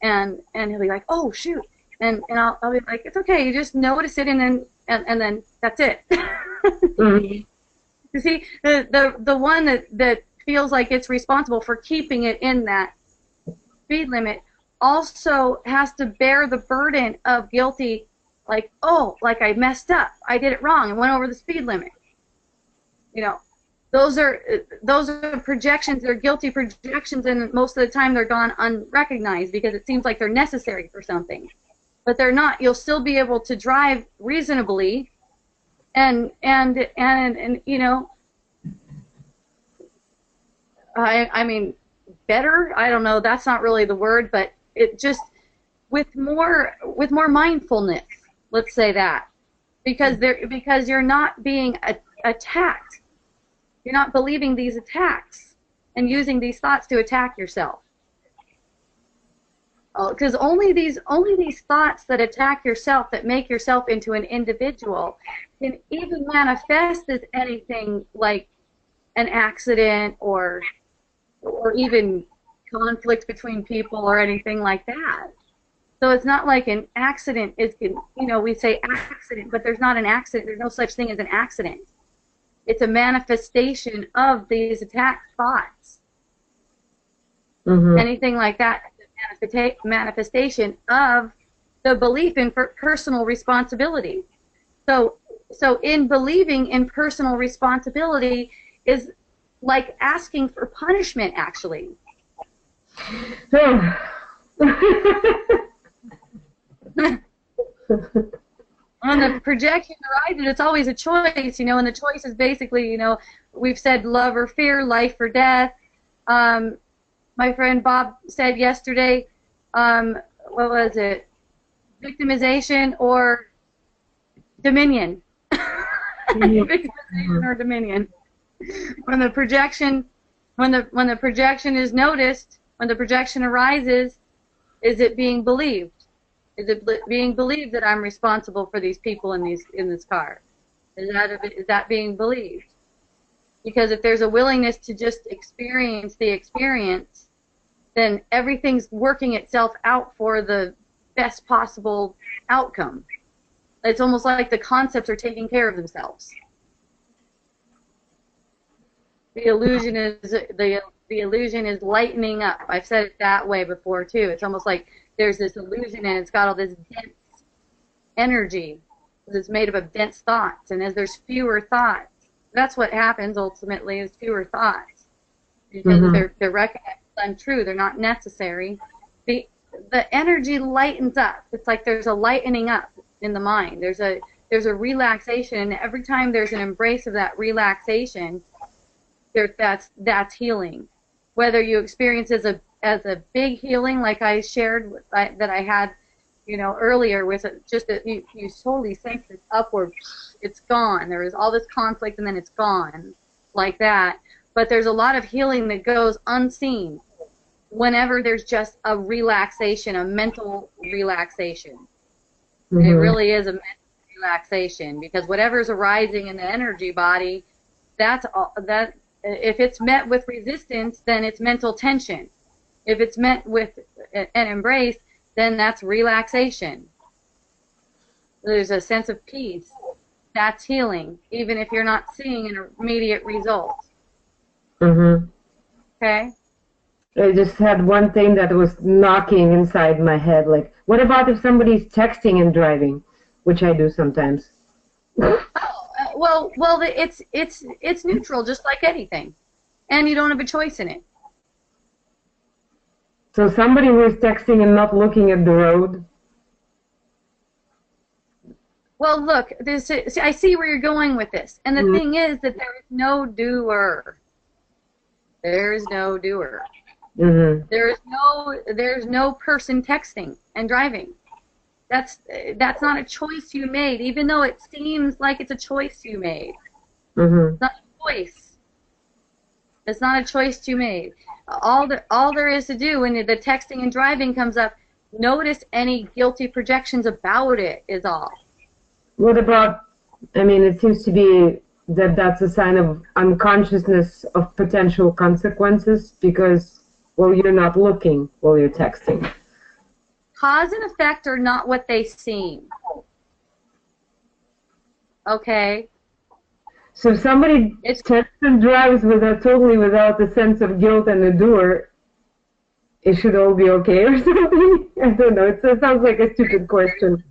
and he'll be like, oh shoot, and I'll be like, it's okay, you just notice it, and then that's it. You see, the one that feels like it's responsible for keeping it in that speed limit also has to bear the burden of guilty, like, oh, like I messed up, I did it wrong and went over the speed limit. Those are projections, they're guilty projections, and most of the time they're gone unrecognized because it seems like they're necessary for something. But they're not. You'll still be able to drive reasonably and I mean better, I don't know, that's not really the word, but it just with more mindfulness, let's say that, because you're not being attacked. You're not believing these attacks and using these thoughts to attack yourself. Because only these thoughts that attack yourself, that make yourself into an individual, can even manifest as anything like an accident or even conflict between people or anything like that. So it's not like an accident is, we say accident, but there's not an accident. There's no such thing as an accident. It's a manifestation of these attack thoughts. Anything like that is a manifestation of the belief in personal responsibility. So in believing in personal responsibility is like asking for punishment, actually. On the projection horizon, it's always a choice, and the choice is basically, we've said love or fear, life or death. My friend Bob said yesterday, what was it? Victimization or dominion. Victimization or dominion. When the projection is noticed, when the projection arises, is it being believed? Is it being believed that I'm responsible for these people in this car? Is that being believed? Because if there's a willingness to just experience the experience, then everything's working itself out for the best possible outcome. It's almost like the concepts are taking care of themselves. The illusion is the illusion is lightening up. I've said it that way before too. It's almost like there's this illusion and it's got all this dense energy. It's made up of dense thoughts, and as there's fewer thoughts, that's what happens ultimately is fewer thoughts because they're recognized as untrue. They're not necessary. The energy lightens up. It's like there's a lightening up in the mind. There's a relaxation, and every time there's an embrace of that relaxation, that's healing. Whether you experience as a big healing, like I shared that I had, earlier, with just that you totally sense this upward, it's gone. There is all this conflict, and then it's gone, like that. But there's a lot of healing that goes unseen whenever there's just a relaxation, a mental relaxation. It really is a mental relaxation, because whatever's arising in the energy body, that's all, that if it's met with resistance, then it's mental tension. If it's met with an embrace, then that's relaxation. There's a sense of peace. That's healing, even if you're not seeing an immediate result. Okay? I just had one thing that was knocking inside my head, like, what about if somebody's texting and driving, which I do sometimes. Well, it's neutral, just like anything, and you don't have a choice in it. So somebody who is texting and not looking at the road. Well, look, I see where you're going with this, and the thing is that there is no doer. There is no doer. There's no person texting and driving. That's not a choice you made, even though it seems like it's a choice you made. It's not a choice. It's not a choice you made. All there is to do when the texting and driving comes up, notice any guilty projections about it is all. What about, it seems to be that that's a sign of unconsciousness of potential consequences because, well, you're not looking while you're texting. Cause and effect are not what they seem. Okay? So if somebody texts and drives totally without the sense of guilt and the doer, it should all be okay or something? I don't know. It sounds like a stupid question.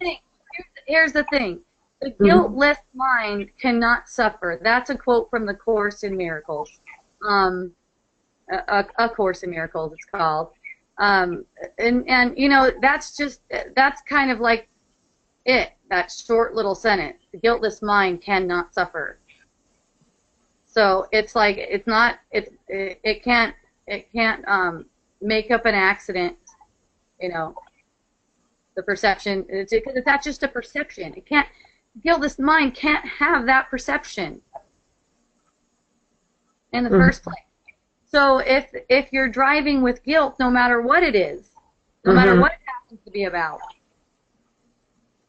Here's the thing. The guiltless mind cannot suffer. That's a quote from the Course in Miracles. A Course in Miracles, it's called. And that's kind of like that short little sentence. The guiltless mind cannot suffer. So it's like it can't make up an accident, the perception, because that's just a perception. It can't. Guiltless mind can't have that perception in the first place. So if you're driving with guilt, no matter what it is, no matter what it happens to be about,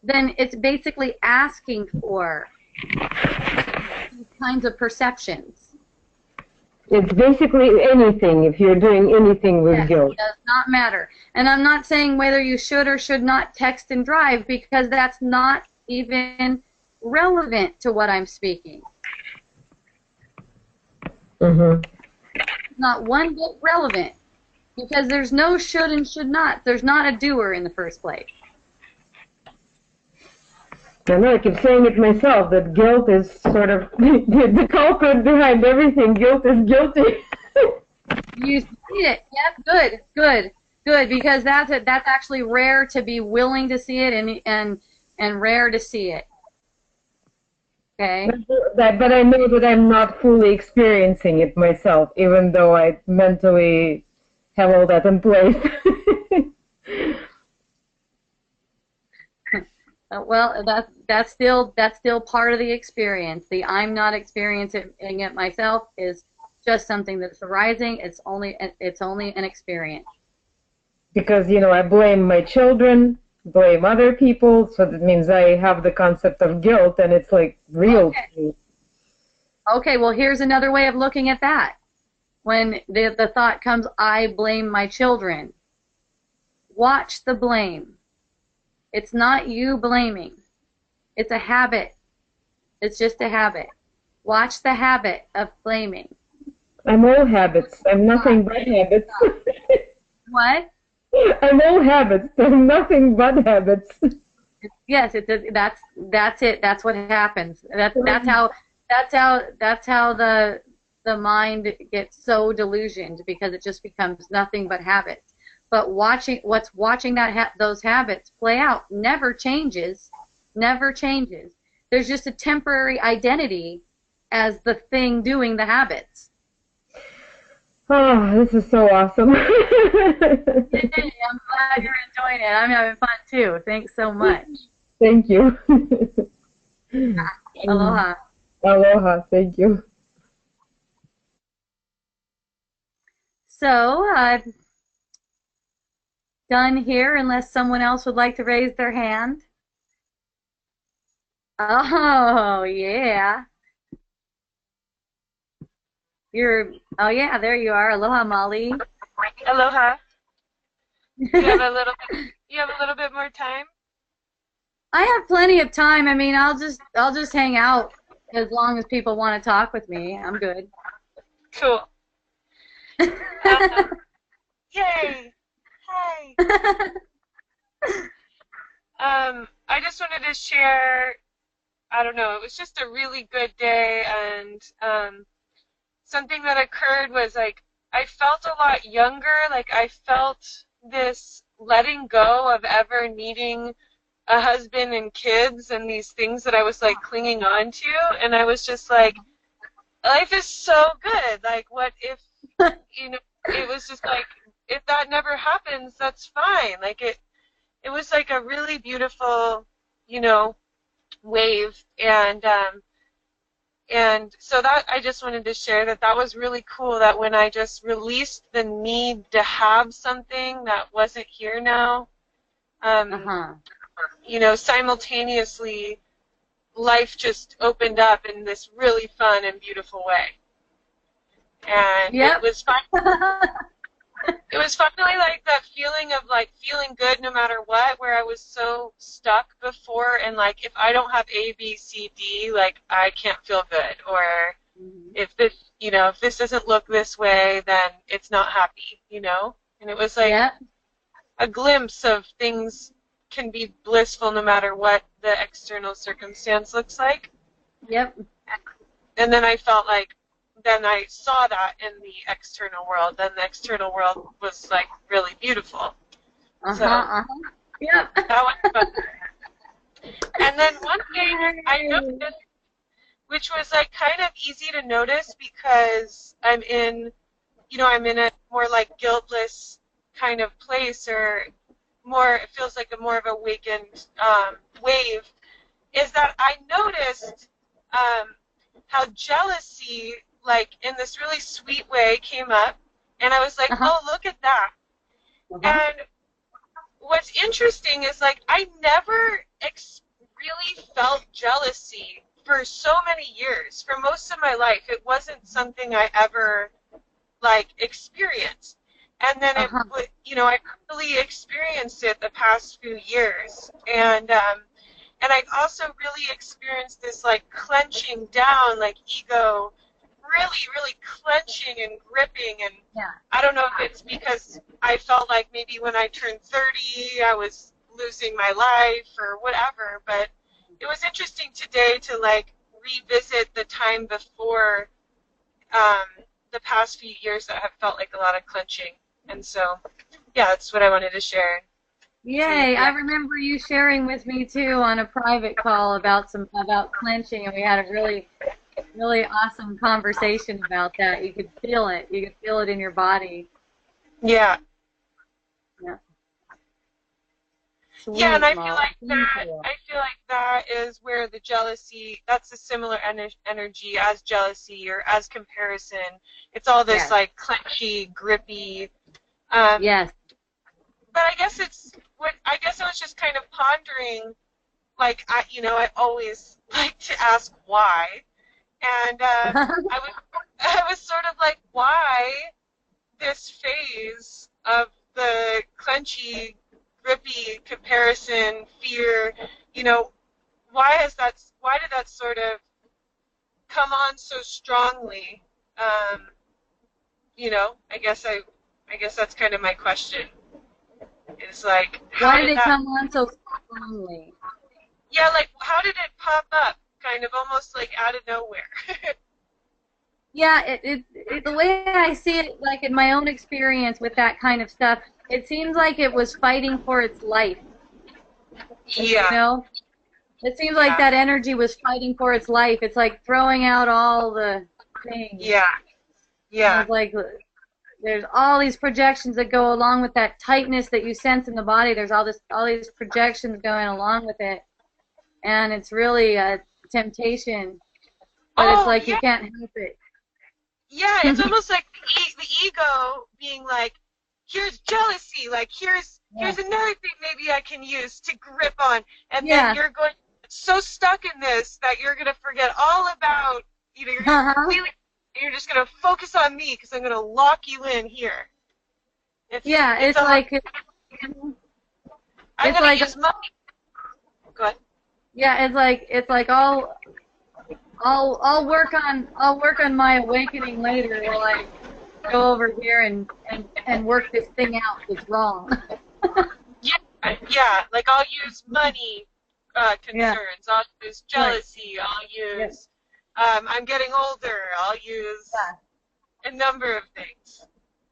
then it's basically asking for these kinds of perceptions. It's basically anything, if you're doing anything with guilt. It does not matter. And I'm not saying whether you should or should not text and drive, because that's not even relevant to what I'm speaking. Not one bit relevant, because there's no should and should not. There's not a doer in the first place. I know, I keep saying it myself, that guilt is sort of the culprit behind everything. Guilt is guilty. You see it. Yep, good, because that's actually rare to be willing to see it and rare to see it. Okay? But I know that I'm not fully experiencing it myself, even though I mentally have all that in place. Well, that's still part of the experience. The I'm not experiencing it myself is just something that's arising. It's only an experience. Because I blame my children, blame other people, so that means I have the concept of guilt, and it's like real to me. Okay, well, here's another way of looking at that. When the thought comes, I blame my children, watch the blame. It's not you blaming. It's a habit. It's just a habit. Watch the habit of blaming. I'm all habits. I'm nothing but habits. What? I'm all habits. I'm nothing but habits. Yes, it does. That's it. That's what happens. That's how the mind gets so delusioned because it just becomes nothing but habits. But watching those habits play out never changes, never changes. There's just a temporary identity as the thing doing the habits. Oh, this is so awesome. Yay, I'm glad you're enjoying it. I'm having fun too. Thanks so much. Thank you. Aloha. Aloha. Thank you. So I'm done here unless someone else would like to raise their hand. Oh, yeah. Oh yeah, there you are. Aloha, Molly. Aloha. You have a little bit more time? I have plenty of time. I mean, I'll just hang out as long as people want to talk with me. I'm good. Cool. Yay! Hi. I just wanted to share, I don't know, it was just a really good day, and something that occurred was like I felt a lot younger, like I felt this letting go of ever needing a husband and kids and these things that I was like clinging on to, and I was just like, life is so good, like what if, it was just like, if that never happens, that's fine. Like it was like a really beautiful, wave, and so that I just wanted to share that was really cool, that when I just released the need to have something that wasn't here now, simultaneously life just opened up in this really fun and beautiful way. And Yep. It was fun. It was finally like that feeling of like feeling good no matter what, where I was so stuck before, and like if I don't have A, B, C, D, like I can't feel good, or if this doesn't look this way, then it's not happy, And it was like a glimpse of things can be blissful no matter what the external circumstance looks like. Yep. And then I felt like, then I saw that in the external world. Then the external world was like really beautiful. Yep. That was fun. And then one thing I noticed, which was like kind of easy to notice because I'm in a more like guiltless kind of place, or more, it feels like a more of a awakened wave, is that I noticed how jealousy, like in this really sweet way, came up, and I was like, oh, look at that. And what's interesting is like I never really felt jealousy for so many years. For most of my life, it wasn't something I ever like experienced. And then I really experienced it the past few years, and I also really experienced this like clenching down, like ego, really, really clenching and gripping. And I don't know if it's because I felt like maybe when I turned 30, I was losing my life or whatever. But it was interesting today to like revisit the time before the past few years that have felt like a lot of clenching. And so, yeah, that's what I wanted to share. Yay! I remember you sharing with me too on a private call about clenching, and we had a really, really awesome conversation about that. You could feel it. You could feel it in your body. Yeah. Yeah. Sweet, yeah, and I Mom. feel like that is where the jealousy, that's a similar energy as jealousy or as comparison. It's all this like clenchy, grippy. Yes. But I guess I was just kind of pondering, like I always like to ask why, and I was sort of like, why this phase of the clenchy, grippy comparison, fear, why did that sort of come on so strongly? you know, I guess that's kind of my question. It's like, how Why did did it that? come on so strongly? Yeah, like how did it pop up? Kind of almost like out of nowhere. Yeah, the way I see it, like in my own experience with that kind of stuff, it seems like it was fighting for its life. You Yeah, know? It seems like that energy was fighting for its life. It's like throwing out all the things. yeah, yeah. It's like there's all these projections that go along with that tightness that you sense in the body. There's all these projections going along with it, and it's really a temptation. But it's Oh, like you yeah, can't help it. yeah. It's almost like the ego being like, here's jealousy. Like here's another thing maybe I can use to grip on, and then Yeah. you're going so stuck in this that you're gonna forget all about. You know, you're gonna completely. You're just gonna focus on me because I'm gonna lock you in here. It's like I'm it's gonna like use money. Go ahead. yeah, it's like I'll work on my awakening later while I go over here and work this thing out that's wrong. Yeah. Like I'll use money concerns. I'll use jealousy. Right. I'll use. I'm getting older. I'll use a number of things.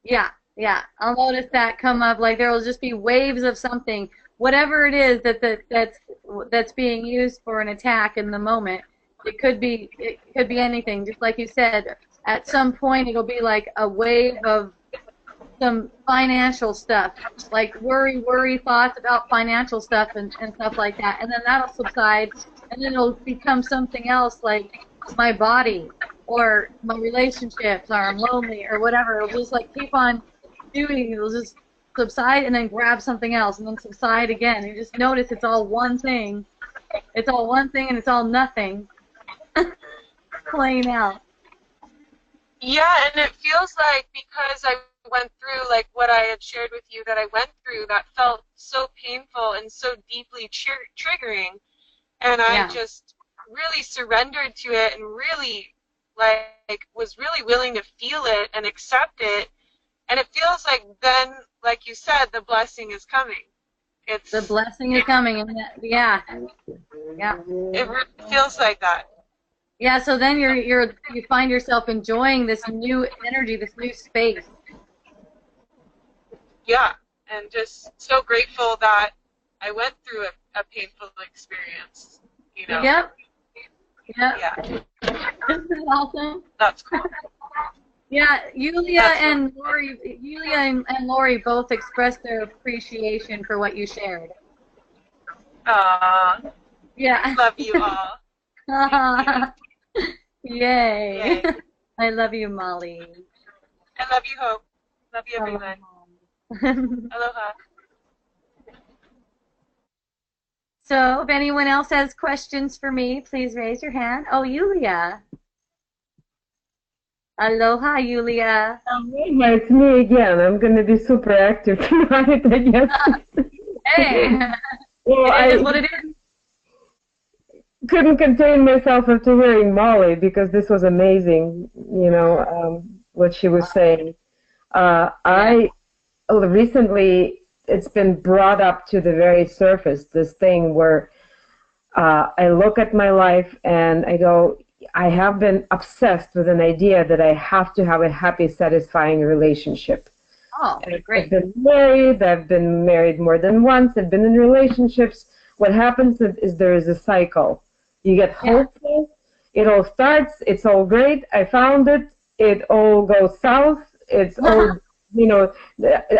Yeah. I'll notice that come up. Like there will just be waves of something, whatever it is that's being used for an attack in the moment. It could be anything. Just like you said, at some point it'll be like a wave of some financial stuff, like worry thoughts about financial stuff and stuff like that, and then that'll subside, and then it'll become something else like my body or my relationships or I'm lonely or whatever. It'll just like keep on doing. It'll just subside and then grab something else and then subside again. You just notice it's all one thing. It's all one thing and it's all nothing playing out. Yeah, and it feels like because I went through like what I had shared with you that I went through that felt so painful and so deeply triggering, and I just really surrendered to it and really like was really willing to feel it and accept it, and it feels like then, like you said, the blessing is coming. The blessing is coming, and yeah. It really feels like that. Yeah, so then you find yourself enjoying this new energy, this new space. Yeah, and just so grateful that I went through a painful experience, you know. Yep. Yeah. This is awesome. That's cool. Yeah, Yulia and Lori both expressed their appreciation for what you shared. Yeah. Love you all. Yay. I love you, Molly. I love you, Hope. Love you, everyone. Aloha. So, if anyone else has questions for me, please raise your hand. Oh, Yulia. Aloha, Yulia. Yeah, it's me again. I'm going to be super active tonight, I guess. Hey. Well, it is what it is. Couldn't contain myself after hearing Molly because this was amazing, you know, what she was saying. I recently, it's been brought up to the very surface, this thing where I look at my life and I go, I have been obsessed with an idea that I have to have a happy, satisfying relationship. Oh, great. I've been married more than once, I've been in relationships. What happens is there is a cycle. You get hopeful, it all starts, it's all great, I found it, it all goes south, it's all, you know,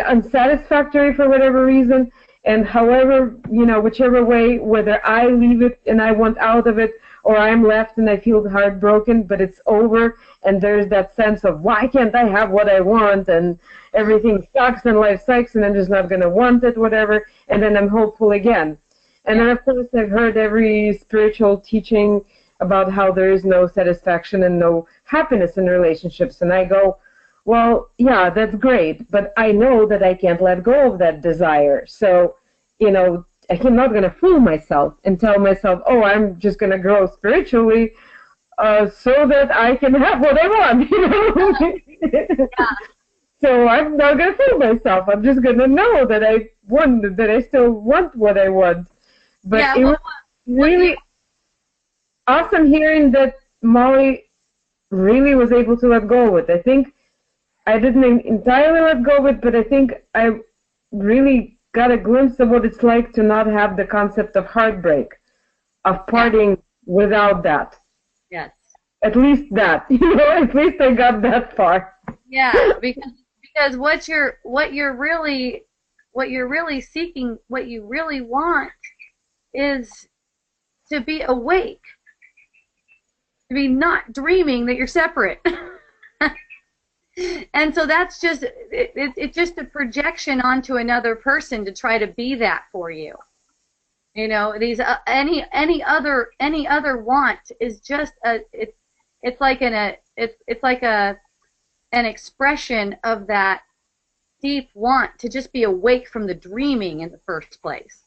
unsatisfactory for whatever reason, and however, you know, whichever way, whether I leave it and I want out of it, or I'm left and I feel heartbroken, but it's over, and there's that sense of, why can't I have what I want, and everything sucks and life sucks and I'm just not going to want it, whatever, and then I'm hopeful again. And then, of course, I've heard every spiritual teaching about how there is no satisfaction and no happiness in relationships. And I go, well, yeah, that's great, but I know that I can't let go of that desire. So, you know, I'm not going to fool myself and tell myself, oh, I'm just going to grow spiritually so that I can have what I want, you know? So I'm not gonna fool myself. I'm just gonna know that I want, that I still want what I want. But Yeah, it was really awesome hearing that Molly really was able to let go of it. I think I didn't entirely let go of it, but I think I really got a glimpse of what it's like to not have the concept of heartbreak, of parting without that. Yes. At least that, at least I got that far. Yeah, because what you're really seeking, what you really want is to be awake, to be not dreaming that you're separate. And so that's just it's just a projection onto another person to try to be that for you. These any other want is just it's like an expression of that deep want to just be awake from the dreaming in the first place.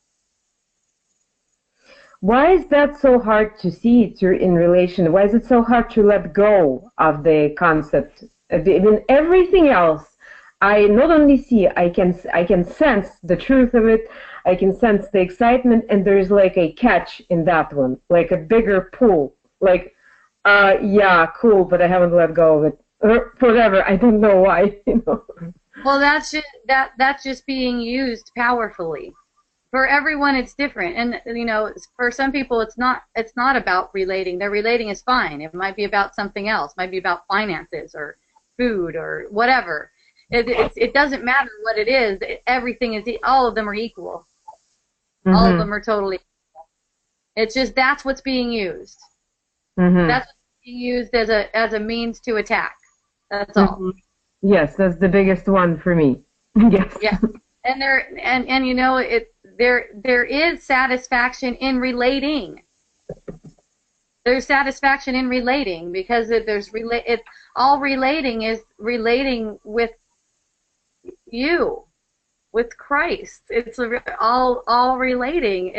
Why is that so hard to see in relation? Why is it so hard to let go of the concept? I mean, everything else, I not only see, I can sense the truth of it. I can sense the excitement, and there's like a catch in that one, like a bigger pull. Like, yeah, cool, but I haven't let go of it. Or whatever, I don't know why. Well, that's just being used powerfully. For everyone, it's different, and for some people, it's not about relating. Their relating is fine. It might be about something else. It might be about finances or food or whatever. It doesn't matter what it is. Everything is. All of them are equal. Mm-hmm. All of them are totally equal. It's just that's what's being used. Mm-hmm. That's what's being used as a means to attack. That's all. Mm-hmm. Yes, that's the biggest one for me. Yes. Yeah. And there is satisfaction in relating. There's satisfaction in relating because all relating is relating with you, with Christ. It's all relating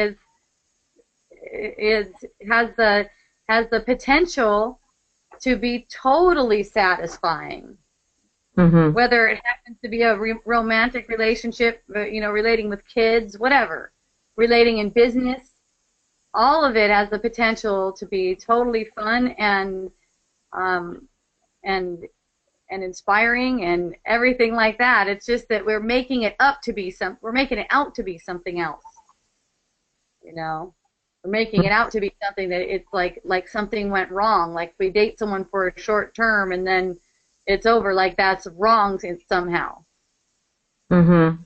has the potential to be totally satisfying. Mm-hmm. Whether it happens to be a romantic relationship, relating with kids, whatever, relating in business, all of it has the potential to be totally fun and inspiring and everything like that. It's just that we're making it out to be something else. We're making it out to be something that it's like something went wrong. Like we date someone for a short term and then it's over, like that's wrong somehow. Mm-hmm.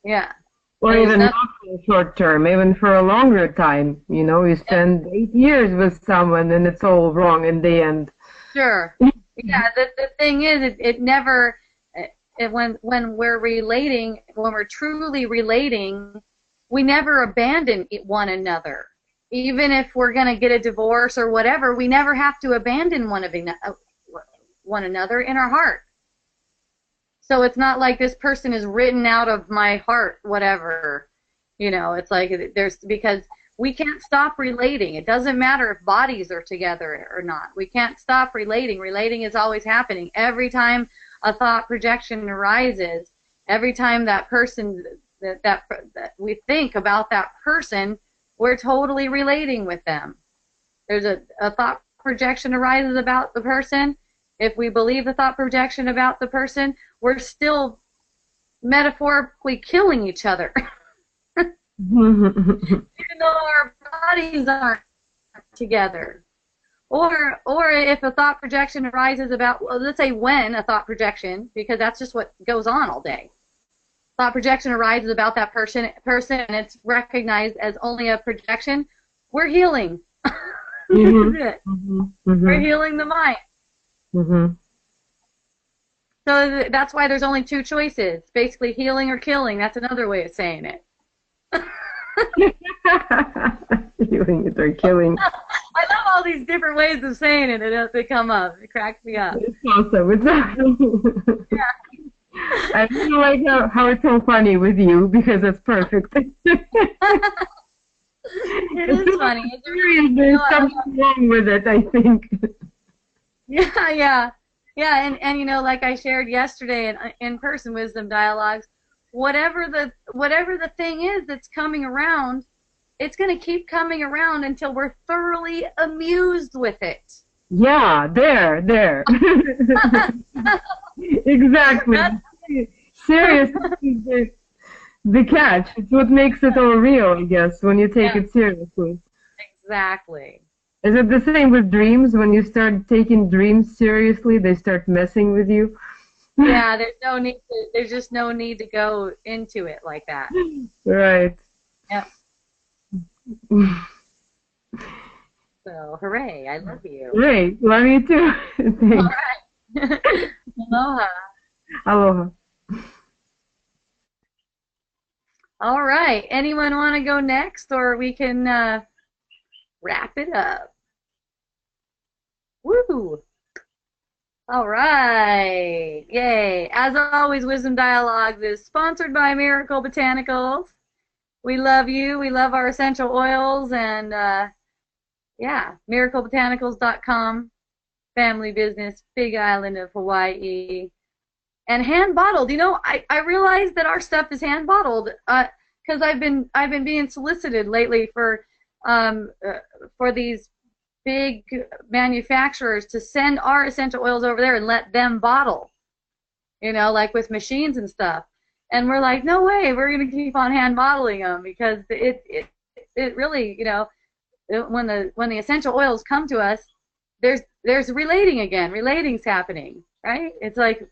Yeah. Or even not for a short term, even for a longer time. You spend 8 years with someone and it's all wrong in the end. Sure. Yeah, the thing is, when we're relating, when we're truly relating, we never abandon one another. Even if we're going to get a divorce or whatever, we never have to abandon one another in our heart. So it's not like this person is written out of my heart, whatever. It's like because we can't stop relating. It doesn't matter if bodies are together or not. We can't stop relating. Relating is always happening. Every time a thought projection arises, every time that person that we think about that person, we're totally relating with them. There's a thought projection arises about the person. If we believe the thought projection about the person, we're still metaphorically killing each other. Even though our bodies aren't together. Or if a thought projection arises about, well, let's say when a thought projection, because that's just what goes on all day. Thought projection arises about that person and it's recognized as only a projection, we're healing. Mm-hmm. This is it. Mm-hmm. We're healing the mind. Mm-hmm. So that's why there's only two choices. Basically, healing or killing. That's another way of saying it. Healing it or killing. I love all these different ways of saying it as they come up. It cracks me up. It's awesome. It's awesome. Yeah. I really like how it's so funny with you because it's perfect. It is funny. There's something wrong with it, I think. Yeah. Yeah, and like I shared yesterday in in-person wisdom dialogues, whatever the thing is that's coming around, it's going to keep coming around until we're thoroughly amused with it. Yeah, there. Exactly. Serious is the catch. It's what makes it all real, I guess, when you take it seriously. Exactly. Is it the same with dreams? When you start taking dreams seriously, they start messing with you? Yeah, there's just no need to go into it like that. Right. Yep. So, hooray, I love you. Great. Love you too. Thanks. All right. Aloha. Aloha. All right. Anyone want to go next, or we can wrap it up? Woo! All right. Yay. As always, Wisdom Dialogues is sponsored by Miracle Botanicals. We love you. We love our essential oils. And yeah, miraclebotanicals.com. Family business, big island of Hawaii. And hand bottled. I realized that our stuff is hand bottled because I've been being solicited lately for these big manufacturers to send our essential oils over there and let them bottle, like with machines and stuff. And we're like, no way, we're going to keep on hand bottling them because it really, when the essential oils come to us, there's relating again. Relating's happening, right? It's like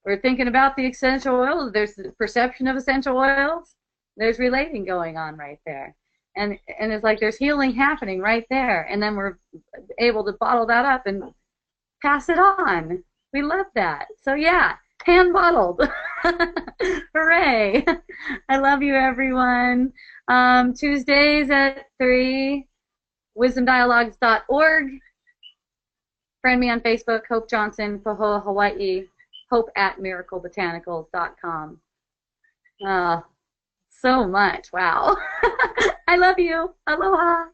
we're thinking about the essential oils. There's the perception of essential oils. There's relating going on right there. And it's like there's healing happening right there, and then we're able to bottle that up and pass it on. We love that. So yeah, hand bottled. Hooray! I love you, everyone. Tuesdays at 3, wisdomdialogues.org. Friend me on Facebook, Hope Johnson, Pahoa, Hawaii. Hope at miraclebotanicals.com. So much. Wow. I love you. Aloha.